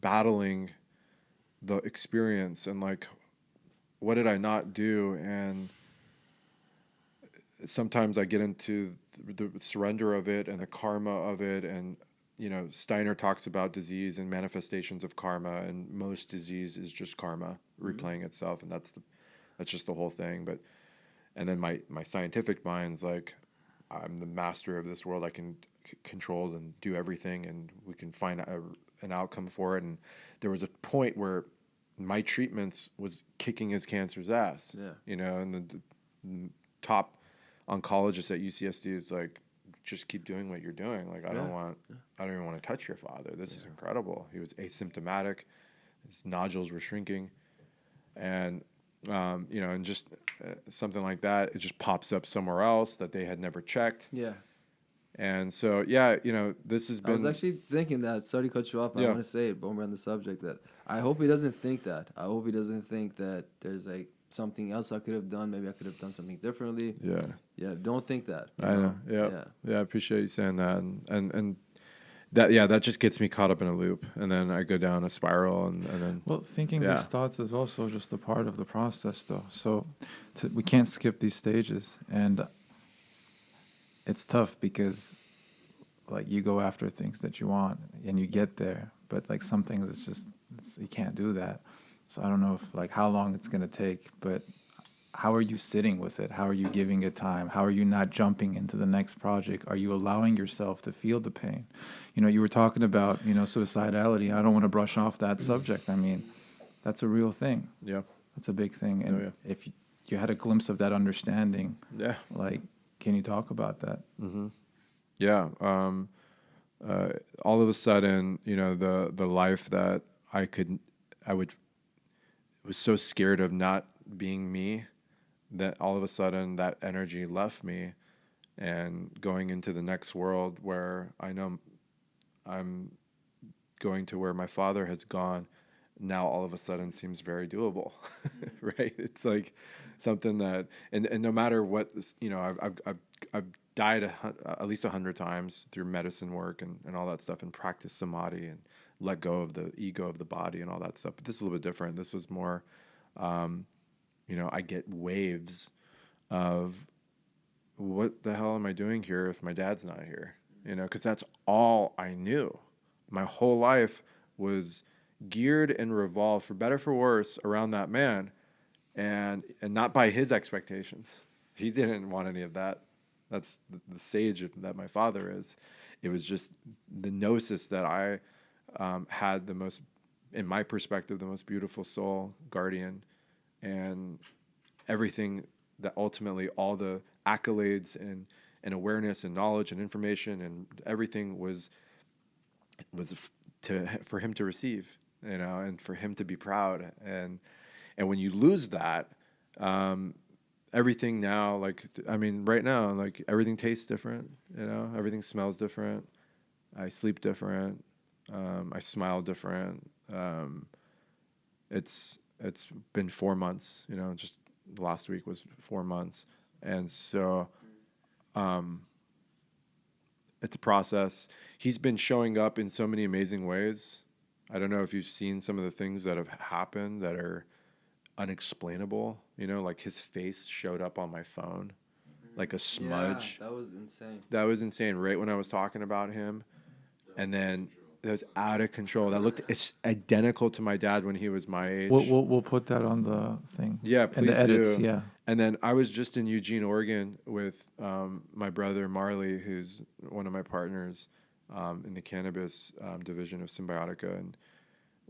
battling the experience and like, what did I not do? And sometimes I get into the surrender of it and the karma of it. And, Steiner talks about disease and manifestations of karma, and most disease is just karma replaying itself. And that's just the whole thing. And then my scientific mind's like, I'm the master of this world. I can control and do everything, and we can find an outcome for it. And there was a point where my treatments was kicking his cancer's ass. And the top oncologist at UCSD is like, just keep doing what you're doing. Like, I don't even want to touch your father. This is incredible. He was asymptomatic. His nodules were shrinking. And, and just something like that, it just pops up somewhere else that they had never checked. Yeah. And so, this has been... I was actually thinking that, sorry to cut you off, I want to say it, but we're on the subject, that I hope he doesn't think that. I hope he doesn't think that there's like something else I could have done. Maybe I could have done something differently. Yeah, don't think that. I know. Yeah, I appreciate you saying that. And that just gets me caught up in a loop. And then I go down a spiral and then... Well, thinking these thoughts is also just a part of the process, though. So we can't skip these stages. And it's tough because, like, you go after things that you want and you get there. But, like, some things you can't do that. So I don't know if, like, how long it's going to take, but how are you sitting with it? How are you giving it time? How are you not jumping into the next project? Are you allowing yourself to feel the pain? You were talking about, suicidality. I don't want to brush off that subject. I mean, that's a real thing. Yeah. That's a big thing. And if you had a glimpse of that understanding, like, can you talk about that? Mm-hmm. Yeah. All of a sudden, the life that was so scared of not being me that all of a sudden that energy left me, and going into the next world where I know I'm going to where my father has gone now all of a sudden seems very doable. Right? It's like something that, and no matter what this, I've died at least 100 times through medicine work and all that stuff, and practice samadhi and let go of the ego of the body and all that stuff. But this is a little bit different. This was more, I get waves of what the hell am I doing here if my dad's not here? Because that's all I knew. My whole life was geared and revolved, for better for worse, around that man, and not by his expectations. He didn't want any of that. That's the sage that my father is. It was just the gnosis that I had the most, in my perspective, the most beautiful soul guardian, and everything that ultimately, all the accolades and awareness and knowledge and information and everything was for him to receive, and for him to be proud. And when you lose that, everything now, like, I mean, right now, like, everything tastes different, everything smells different. I sleep different. I smile different. It's been 4 months, just last week was 4 months. And so, it's a process. He's been showing up in so many amazing ways. I don't know if you've seen some of the things that have happened that are unexplainable. Like his face showed up on my phone, like a smudge. Yeah, that was insane. That was insane. Right when I was talking about him, and then that was out of control. That looked identical to my dad when he was my age. We'll put that on the thing. Yeah, and please the edits. do. Yeah. And then I was just in Eugene, Oregon, with my brother Marley, who's one of my partners in the cannabis division of Cymbiotika, and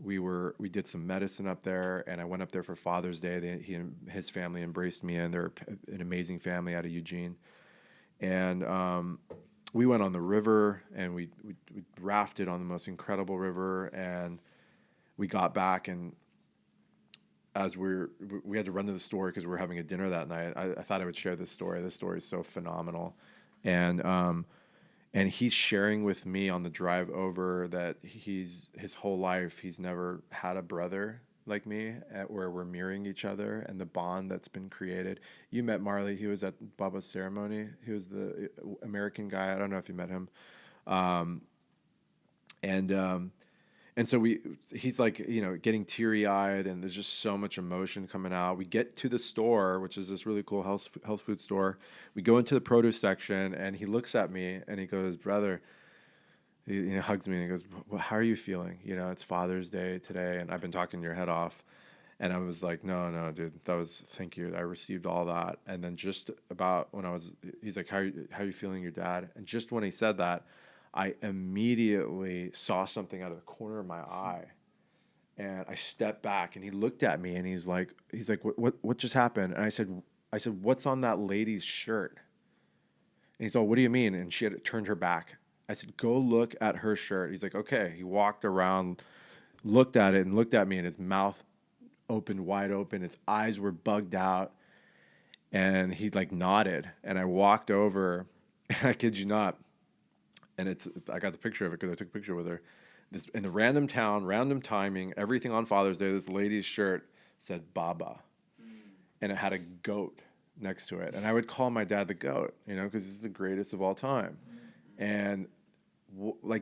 we did some medicine up there. And I went up there for Father's Day. He and his family embraced me, and they're an amazing family out of Eugene. And we went on the river, and we rafted on the most incredible river, and we got back, and as we had to run to the store because we were having a dinner that night. I thought I would share this story. This story is so phenomenal. And he's sharing with me on the drive over that his whole life he's never had a brother like me, where we're mirroring each other, and the bond that's been created. You met Marley. He was at Baba's ceremony. He was the American guy. I don't know if you met him. And so he's like, getting teary eyed, and there's just so much emotion coming out. We get to the store, which is this really cool health food store. We go into the produce section, and he looks at me and he goes, brother, he hugs me and he goes, well, how are you feeling? It's Father's Day today, and I've been talking your head off. And I was like, no, dude, thank you. I received all that. And then just about he's like, how are you feeling, your dad? And just when he said that, I immediately saw something out of the corner of my eye, and I stepped back, and he looked at me, and he's like, what just happened? And I said, what's on that lady's shirt? And he's like, what do you mean? And she had turned her back. I said, go look at her shirt. He's like, okay. He walked around, looked at it, and looked at me, and his mouth opened wide open. His eyes were bugged out, and he nodded. And I walked over, and I kid you not, and I got the picture of it because I took a picture with her. This in the random town, random timing, everything on Father's Day. This lady's shirt said Baba, and it had a goat next to it. And I would call my dad the goat, because he's the greatest of all time. And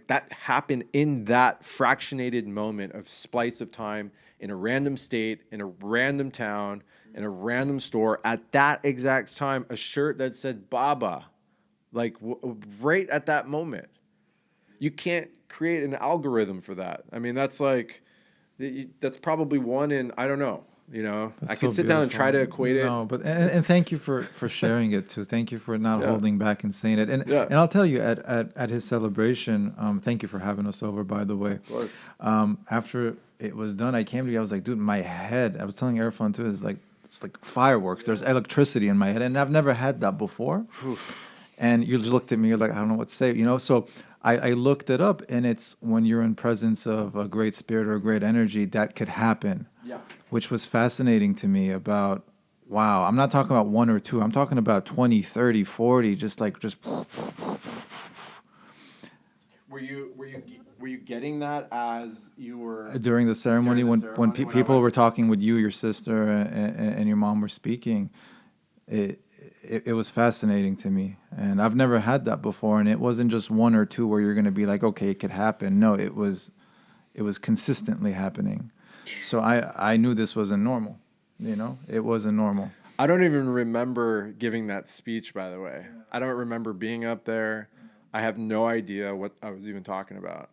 that happened in that fractionated moment of splice of time in a random state, in a random town, in a random store at that exact time. A shirt that said Baba. Right at that moment. You can't create an algorithm for that. I mean, that's probably one in, I don't know, I could sit down and try to equate it. No, but and thank you for sharing it too. Thank you for not holding back and saying it. And Yeah. and I'll tell you at his celebration, thank you for having us over, by the way. Of course. After it was done, I came to you, I was like, dude, my head, I was telling Irfan too, it's like fireworks. There's electricity in my head, and I've never had that before. And you just looked at me, you're like, I don't know what to say, So I looked it up, and it's when you're in presence of a great spirit or a great energy, that could happen. Yeah. Which was fascinating to me about, wow, I'm not talking about one or two. I'm talking about 20, 30, 40, just. Were you getting that as you were During the ceremony, during the when ceremony, people were talking with you, your sister, and your mom were speaking, it was fascinating to me. And I've never had that before. And it wasn't just one or two where you're going to be like, okay, it could happen. No, it was consistently happening. So I knew this wasn't normal. It wasn't normal. I don't even remember giving that speech, by the way. I don't remember being up there. I have no idea what I was even talking about.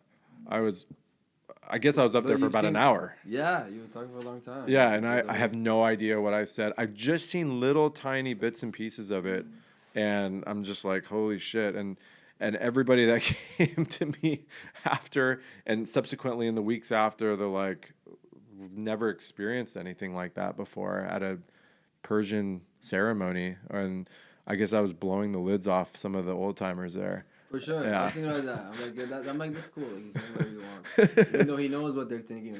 I guess I was up there for about an hour. Yeah, you were talking for a long time. Yeah, and I have no idea what I said. I've just seen little tiny bits and pieces of it, and I'm just like, holy shit. And everybody that came to me after and subsequently in the weeks after, they're like, we've never experienced anything like that before at a Persian ceremony. And I guess I was blowing the lids off some of the old timers there. For sure. Yeah. I was thinking about that. I'm like, that's cool. He's saying whatever he wants. Even though he knows what they're thinking,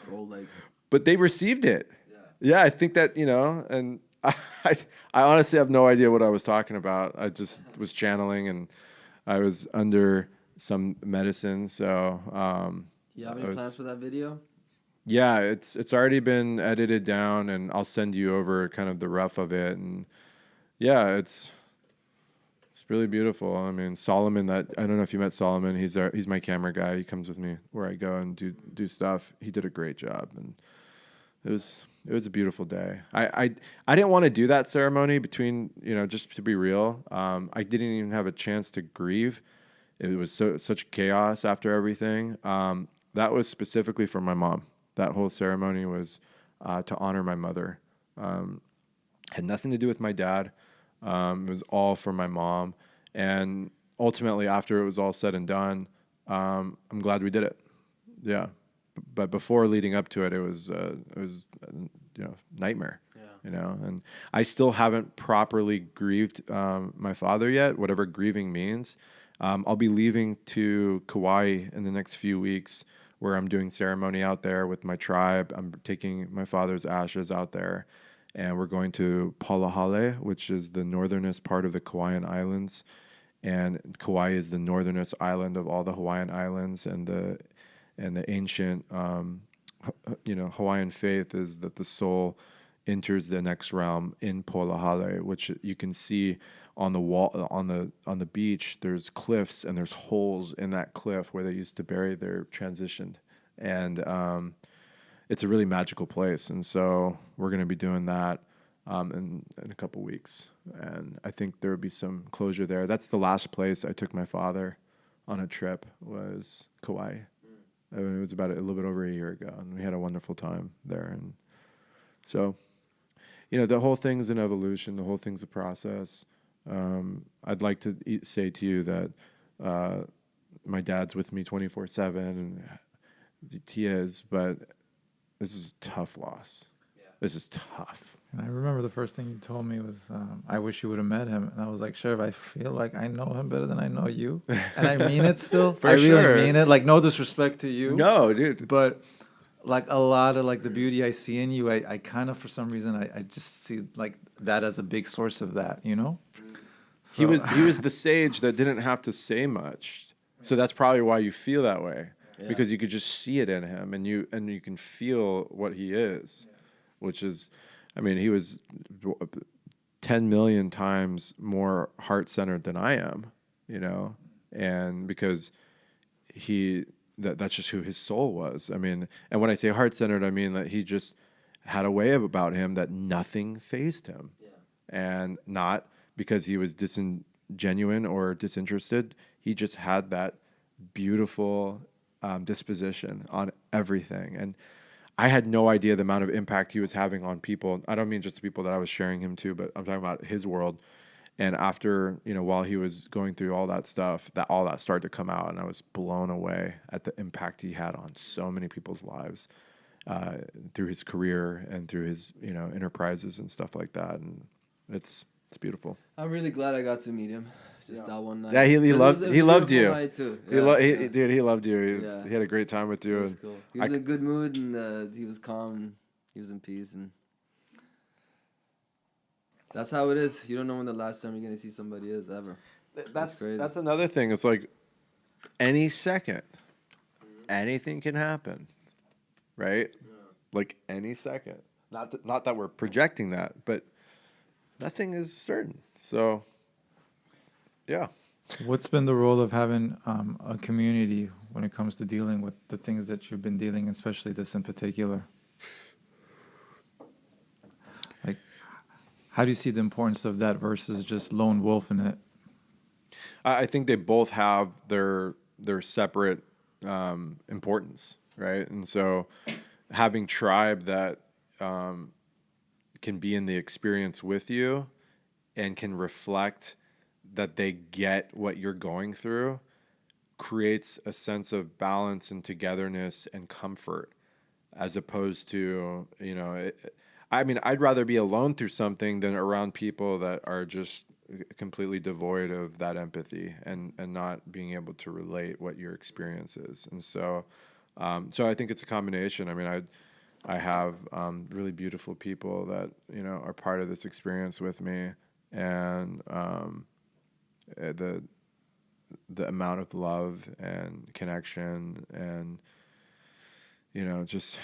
old. But they received it. Yeah. Yeah, I think that, and I honestly have no idea what I was talking about. I just was channeling, and I was under some medicine. So, You have any plans for that video? Yeah, it's already been edited down, and I'll send you over kind of the rough of it. And yeah, it's really beautiful. I mean, Solomon, I don't know if you met Solomon. He's my camera guy. He comes with me where I go and do stuff. He did a great job, and it was a beautiful day. I didn't want to do that ceremony between, just to be real. I didn't even have a chance to grieve it was such chaos after everything. That was specifically for my mom. That whole ceremony was to honor my mother. Had nothing to do with my dad. It was all for my mom. And ultimately, after it was all said and done, I'm glad we did it. Yeah. But before leading up to it, it was nightmare. Yeah. And I still haven't properly grieved my father yet, whatever grieving means. I'll be leaving to Kauai in the next few weeks, where I'm doing ceremony out there with my tribe. I'm taking my father's ashes out there, and we're going to Palahale, which is the northernest part of the Kauaian Islands. And Kauai is the northernest island of all the Hawaiian Islands, and the ancient Hawaiian faith is that the soul enters the next realm in Polahale, which you can see on the wall on the beach. There's cliffs, and there's holes in that cliff where they used to bury their transitioned, and it's a really magical place. And so we're going to be doing that in a couple weeks, and I think there would be some closure there. That's the last place I took my father on a trip, was Kauai. I mean, it was about a little bit over a year ago, and we had a wonderful time there. And so, the whole thing's an evolution. The whole thing's a process. I'd like to say to you that my dad's with me 24/7, and he is, but this is a tough loss. Yeah. This is tough. And I remember the first thing you told me was, I wish you would have met him. And I was like, Cherv, I feel like I know him better than I know you. And I mean it still. I really mean it. Like, no disrespect to you. No, dude. But like a lot of like the beauty I see in you, I kind of, for some reason, I just see like that as a big source of that, So. He was the sage that didn't have to say much. So that's probably why you feel that way. Yeah. Because you could just see it in him, and you can feel what he is, which is, I mean, he was 10 million times more heart-centered than I am, and because that's just who his soul was. I mean, and when I say heart-centered, I mean that he just had a way about him that nothing fazed him. Yeah. And not because he was disingenuine or disinterested. He just had that beautiful disposition on everything. And I had no idea the amount of impact he was having on people. I don't mean just the people that I was sharing him to, but I'm talking about his world. And after, while he was going through all that stuff, all that started to come out, and I was blown away at the impact he had on so many people's lives through his career and through his, enterprises and stuff like that. And it's beautiful. I'm really glad I got to meet him. Just that one night. Yeah, he loved you. He loved you. Dude, he loved you. He had a great time with you. It was cool. He was in a good mood, and he was calm. He was in peace, and that's how it is. You don't know when the last time you're gonna see somebody is ever. That's crazy. That's another thing. It's like any second, anything can happen, right? Yeah. Like any second. Not that we're projecting that, but nothing is certain. So. Yeah. What's been the role of having a community when it comes to dealing with the things that you've been dealing, especially this in particular? Like, how do you see the importance of that versus just lone wolf in it? I think they both have their separate importance, right? And so having tribe that can be in the experience with you and can reflect that they get what you're going through creates a sense of balance and togetherness and comfort, as opposed to, I'd rather be alone through something than around people that are just completely devoid of that empathy and not being able to relate what your experience is. And so I think it's a combination. I mean, I have really beautiful people that, are part of this experience with me, and the amount of love and connection and just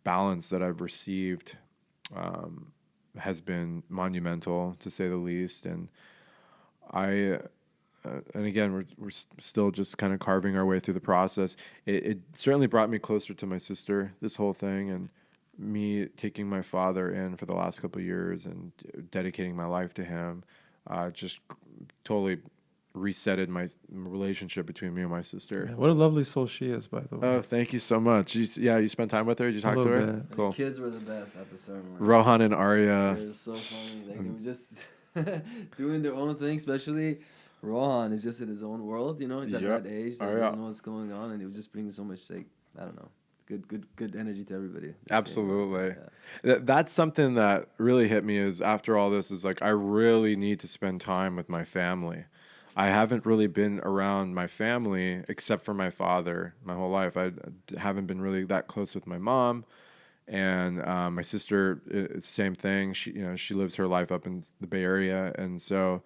balance that I've received has been monumental, to say the least. And and again, we're still just kind of carving our way through the process. It certainly brought me closer to my sister, this whole thing, and me taking my father in for the last couple of years and dedicating my life to him. Just totally resetted my relationship between me and my sister. What a lovely soul she is, by the way. Oh, thank you so much. You spent time with her? Did you talk to little her? bit. And Cool. the kids were the best at the ceremony. Rohan and Arya. They're so funny. Like, they were just doing their own thing, especially Rohan is just in his own world, you know. He's at Yep. that age that doesn't know what's going on, and he was just bringing so much, like, I don't know, good energy to everybody. Absolutely. Yeah. That's something that really hit me is after all this is like, I really need to spend time with my family. I haven't really been around my family except for my father my whole life. I haven't been really that close with my mom. And my sister, same thing. She lives her life up in the Bay Area, and so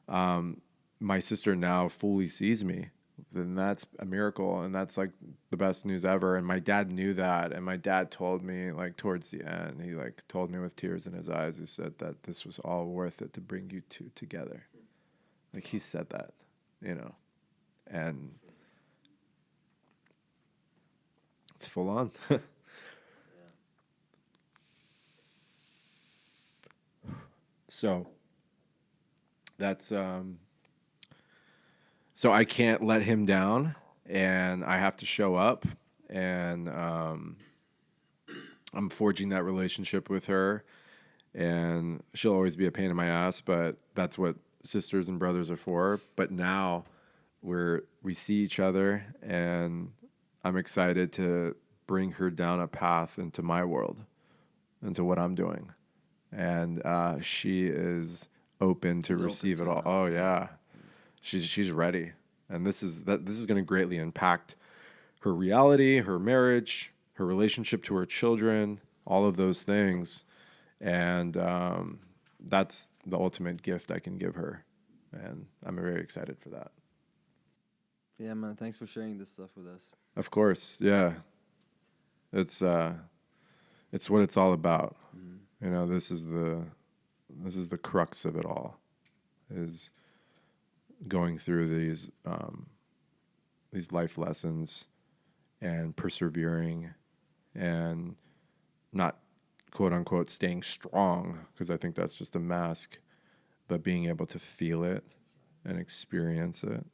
my sister now fully sees me. Then that's a miracle, and that's like the best news ever. And my dad knew that, and my dad told me like towards the end, he like told me with tears in his eyes. He said that this was all worth it to bring you two together. Like he said that, and it's full on. So that's so I can't let him down, and I have to show up, and I'm forging that relationship with her, and she'll always be a pain in my ass, but that's what sisters and brothers are for. But now we see each other, and I'm excited to bring her down a path into my world, into what I'm doing. And she is open to receive it all. Oh yeah, she's ready, and this is going to greatly impact her reality, her marriage, her relationship to her children, all of those things, and that's the ultimate gift I can give her, and I'm very excited for that. Yeah, man. Thanks for sharing this stuff with us. Of course, yeah. It's what it's all about. Mm-hmm. This is the crux of it all, is going through these life lessons and persevering and not quote unquote staying strong, because I think that's just a mask, but being able to feel it and experience it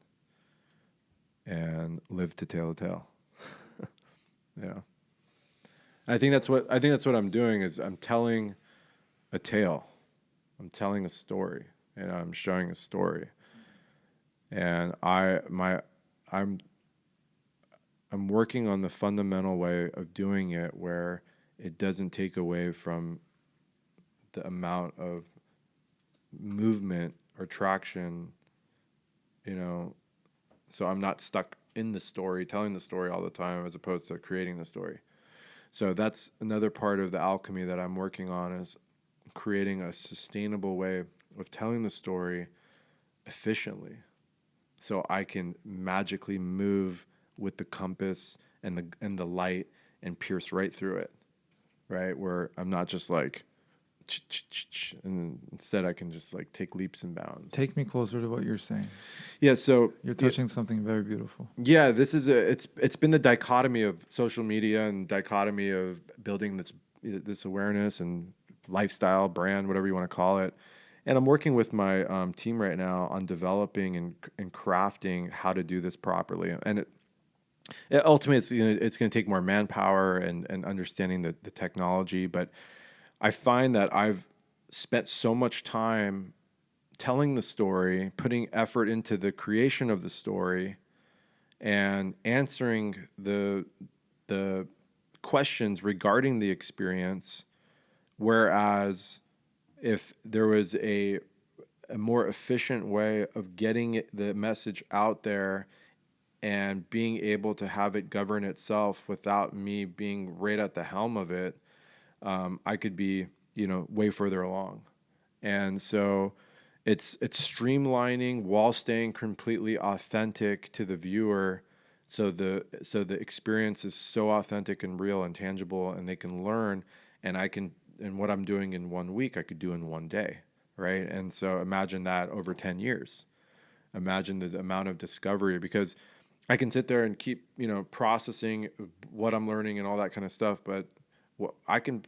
and live to tell a tale. Yeah. I think that's what I'm doing is I'm telling a tale. I'm telling a story, and I'm showing a story. And I'm working on the fundamental way of doing it where it doesn't take away from the amount of movement or traction, so I'm not stuck in the story, telling the story all the time as opposed to creating the story. So that's another part of the alchemy that I'm working on, is creating a sustainable way of telling the story efficiently, so I can magically move with the compass and the light and pierce right through it, right? Where I'm not just like, and instead I can just like take leaps and bounds. Take me closer to what you're saying. Yeah, so you're touching something very beautiful. Yeah, this is it's been the dichotomy of social media and dichotomy of building this awareness and lifestyle brand, whatever you want to call it. And I'm working with my team right now on developing and crafting how to do this properly. And ultimately, it's going to take more manpower and understanding the technology. But I find that I've spent so much time telling the story, putting effort into the creation of the story, and answering the questions regarding the experience. Whereas if there was a more efficient way of getting the message out there and being able to have it govern itself without me being right at the helm of it, I could be, way further along. And so it's streamlining while staying completely authentic to the viewer. So the experience is so authentic and real and tangible, and they can learn, and what I'm doing in 1 week, I could do in 1 day, right? And so imagine that over 10 years. Imagine the amount of discovery, because I can sit there and keep, processing what I'm learning and all that kind of stuff. But I can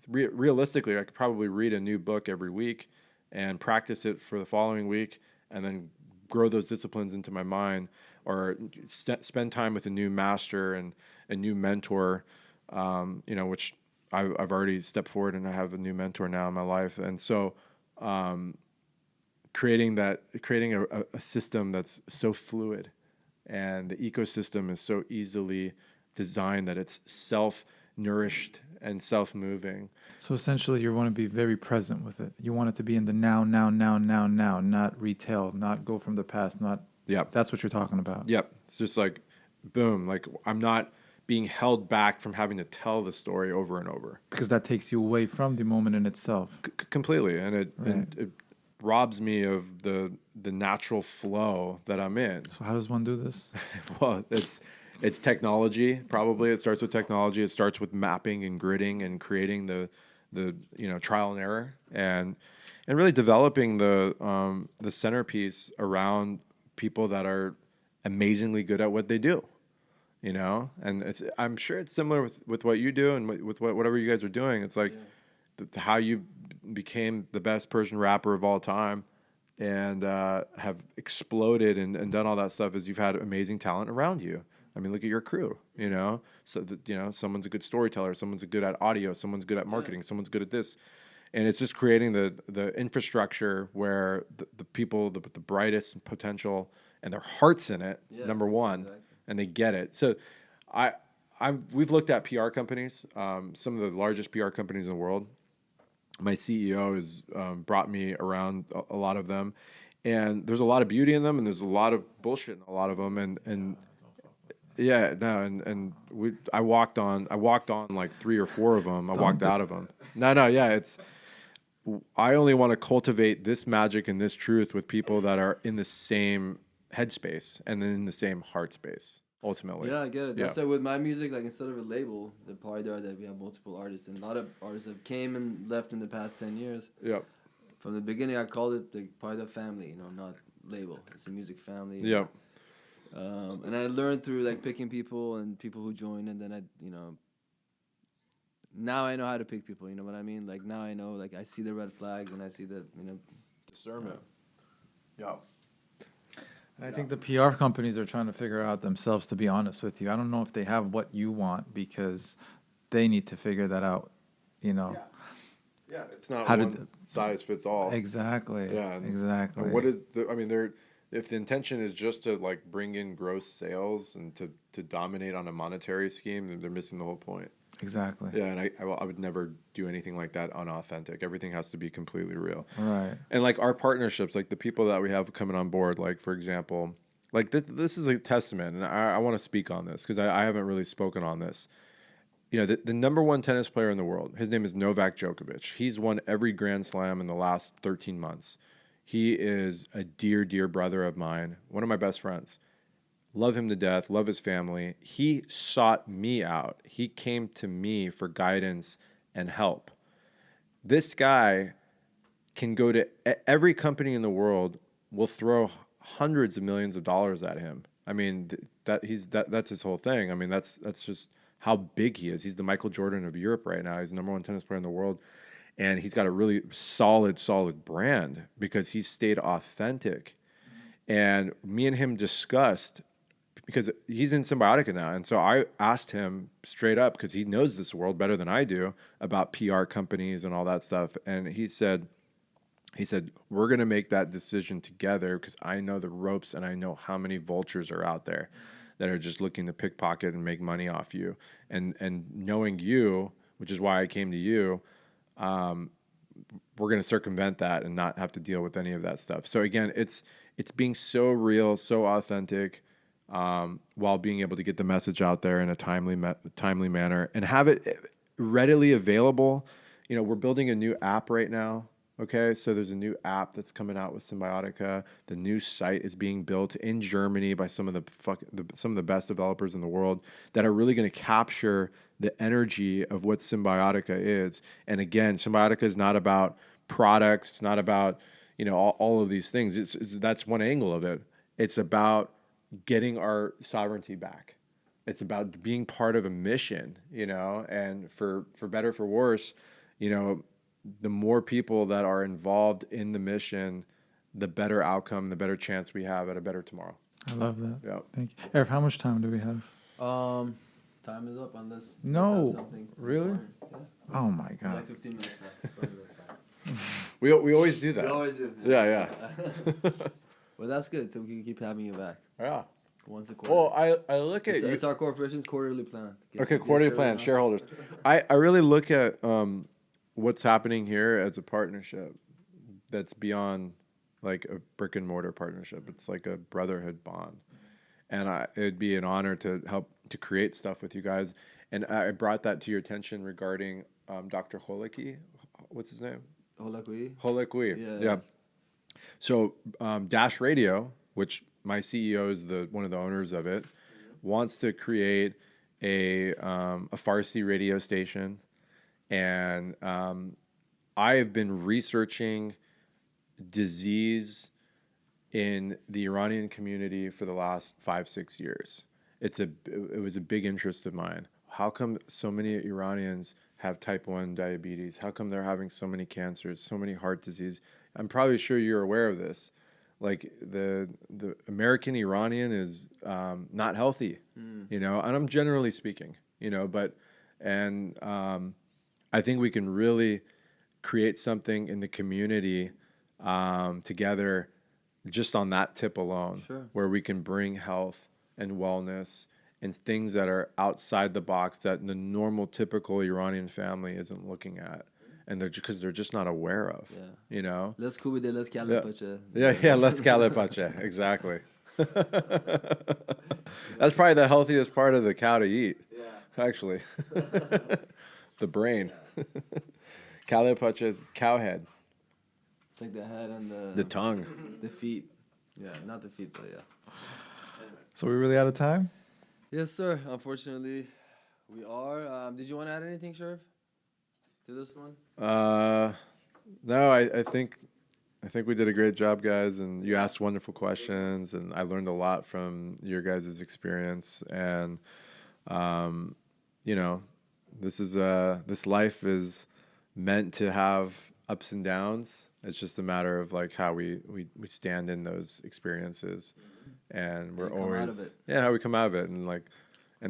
realistically, I could probably read a new book every week and practice it for the following week, and then grow those disciplines into my mind, or spend time with a new master and a new mentor, which I've already stepped forward and I have a new mentor now in my life. And so, creating a system that's so fluid, and the ecosystem is so easily designed that it's self-nourished and self-moving. So essentially, you want to be very present with it. You want it to be in the now, now, now, now, now, not retail, not go from the past, not. Yep. That's what you're talking about. Yep. It's just like, boom, like I'm not being held back from having to tell the story over and over. Because that takes you away from the moment in itself. Completely. And Right. it robs me of the natural flow that I'm in. So how does one do this? Well, it's technology. Probably it starts with technology. It starts with mapping and gridding and creating the trial and error, and really developing the centerpiece around people that are amazingly good at what they do. And I'm sure it's similar with what you do and with whatever you guys are doing. It's like how you became the best Persian rapper of all time, and have exploded and done all that stuff is you've had amazing talent around you. I mean, look at your crew, so that, someone's a good storyteller, someone's good at audio, someone's good at marketing, someone's good at this. And it's just creating the infrastructure where the people, the brightest potential and their heart's in it, number one, exactly. And they get it. So we've looked at PR companies, some of the largest PR companies in the world. My CEO has brought me around a lot of them, and there's a lot of beauty in them, and there's a lot of bullshit in a lot of them, and I walked on like 3 or 4 of them. I walked out of them. I only want to cultivate this magic and this truth with people that are in the same headspace and then in the same heart space. Ultimately. Yeah, I get it. That's like with my music, like instead of a label, the part there that we have multiple artists, and a lot of artists have came and left in the past 10 years. Yep. From the beginning, I called it the part of family, not label. It's a music family. Yep. And I learned through like picking people and people who join, and then now I know how to pick people. You know what I mean? Like now I know, like I see the red flags and I see the discernment. Yep. I think the PR companies are trying to figure out themselves, to be honest with you. I don't know if they have what you want, because they need to figure that out, Yeah, it's not one size fits all. Exactly. Yeah. Exactly. And what is if the intention is just to like bring in gross sales and to dominate on a monetary scheme, then they're missing the whole point. Exactly. Yeah, and I would never do anything like that unauthentic. Everything has to be completely real. Right. And like our partnerships, like the people that we have coming on board, like for example, like this is a testament, and I want to speak on this because I haven't really spoken on this. The number one tennis player in the world, his name is Novak Djokovic. He's won every Grand Slam in the last 13 months. He is a dear, dear brother of mine, one of my best friends. Love him to death, love his family. He sought me out. He came to me for guidance and help. This guy can go to every company in the world, will throw hundreds of millions of dollars at him. I mean, that's his whole thing. I mean, that's just how big he is. He's the Michael Jordan of Europe right now. He's the number one tennis player in the world. And he's got a really solid brand because he stayed authentic. And me and him discussed, because he's in Cymbiotika now. And so I asked him straight up, because he knows this world better than I do, about PR companies and all that stuff. And he said, we're going to make that decision together because I know the ropes and I know how many vultures are out there that are just looking to pickpocket and make money off you. And knowing you, which is why I came to you, we're going to circumvent that and not have to deal with any of that stuff. So again, it's being so real, so authentic, while being able to get the message out there in a timely manner and have it readily available. We're building a new app right now. Okay, so there's a new app that's coming out with Cymbiotika. The new site is being built in Germany by some of the best developers in the world that are really going to capture the energy of what Cymbiotika is. And again, Cymbiotika is not about products. It's not about all of these things. That's one angle of it. It's about getting our sovereignty back. It's about being part of a mission, and for better, for worse, the more people that are involved in the mission, the better outcome, the better chance we have at a better tomorrow. I love that. Yeah. Thank you. Eric, how much time do we have? Time is up unless No, let's have something really? important. Yeah. Oh my Like God. 15 minutes max. 20 minutes max. We always do that. We always do. Yeah. Well, that's good. So we can keep having you back Yeah. once a quarter. Well, I look at it's, you. it's our corporation's quarterly plan. Okay, quarterly plan, shareholders. I really look at what's happening here as a partnership that's beyond like a brick and mortar partnership. It's like a brotherhood bond. And it'd be an honor to help to create stuff with you guys. And I brought that to your attention regarding Dr. Holiki. What's his name? Holiki. Yeah. So Dash Radio, which my CEO is one of the owners of it, wants to create a Farsi radio station, and I have been researching disease in the Iranian community for the last 5-6 years. It was a big interest of mine. How come so many Iranians have type 1 diabetes? How come they're having so many cancers, so many heart disease? I'm probably sure you're aware of this. Like the American Iranian is not healthy, you know, and I'm generally speaking, you know, I think we can really create something in the community together just on that tip alone, where we can bring health and wellness and things that are outside the box that the normal, typical Iranian family isn't looking at. And because they're just not aware of, you know. Let's kubide, let's kale pacha. Yeah, let's kale pacha. Exactly. That's probably the healthiest part of the cow to eat. Yeah. Actually, the brain. Kale pacha is cow head. It's like the head and the tongue, the feet. Yeah, not the feet, but yeah. So we really out of time? Yes, sir. Unfortunately, we are. Did you want to add anything, Cherv, to this one? No, I think we did a great job, guys, and you asked wonderful questions, and I learned a lot from your guys' experience. And you know, this life is meant to have ups and downs. It's just a matter of like how we stand in those experiences, and we're always how we come out of it, and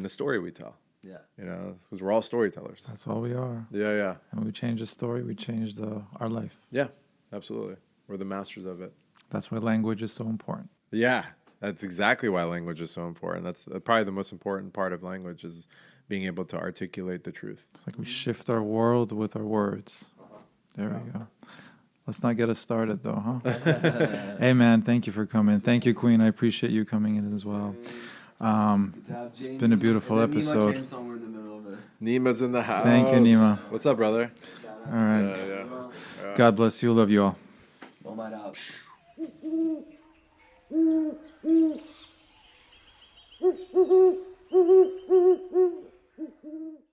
the story we tell. Yeah. You know, because we're all storytellers. That's all we are. Yeah. And we change the story, we change our life. Yeah, absolutely. We're the masters of it. That's why language is so important. Yeah, that's exactly why language is so important. That's probably the most important part of language is being able to articulate the truth. It's like we shift our world with our words. There we go. Let's not get us started, though, huh? Hey, man, thank you for coming. Thank you, Queen. I appreciate you coming in as well. It's been a beautiful episode. Nima's in the house. Thank you, Nima. What's up, brother? All right. Yeah. God bless you. Love you all. Nomad out.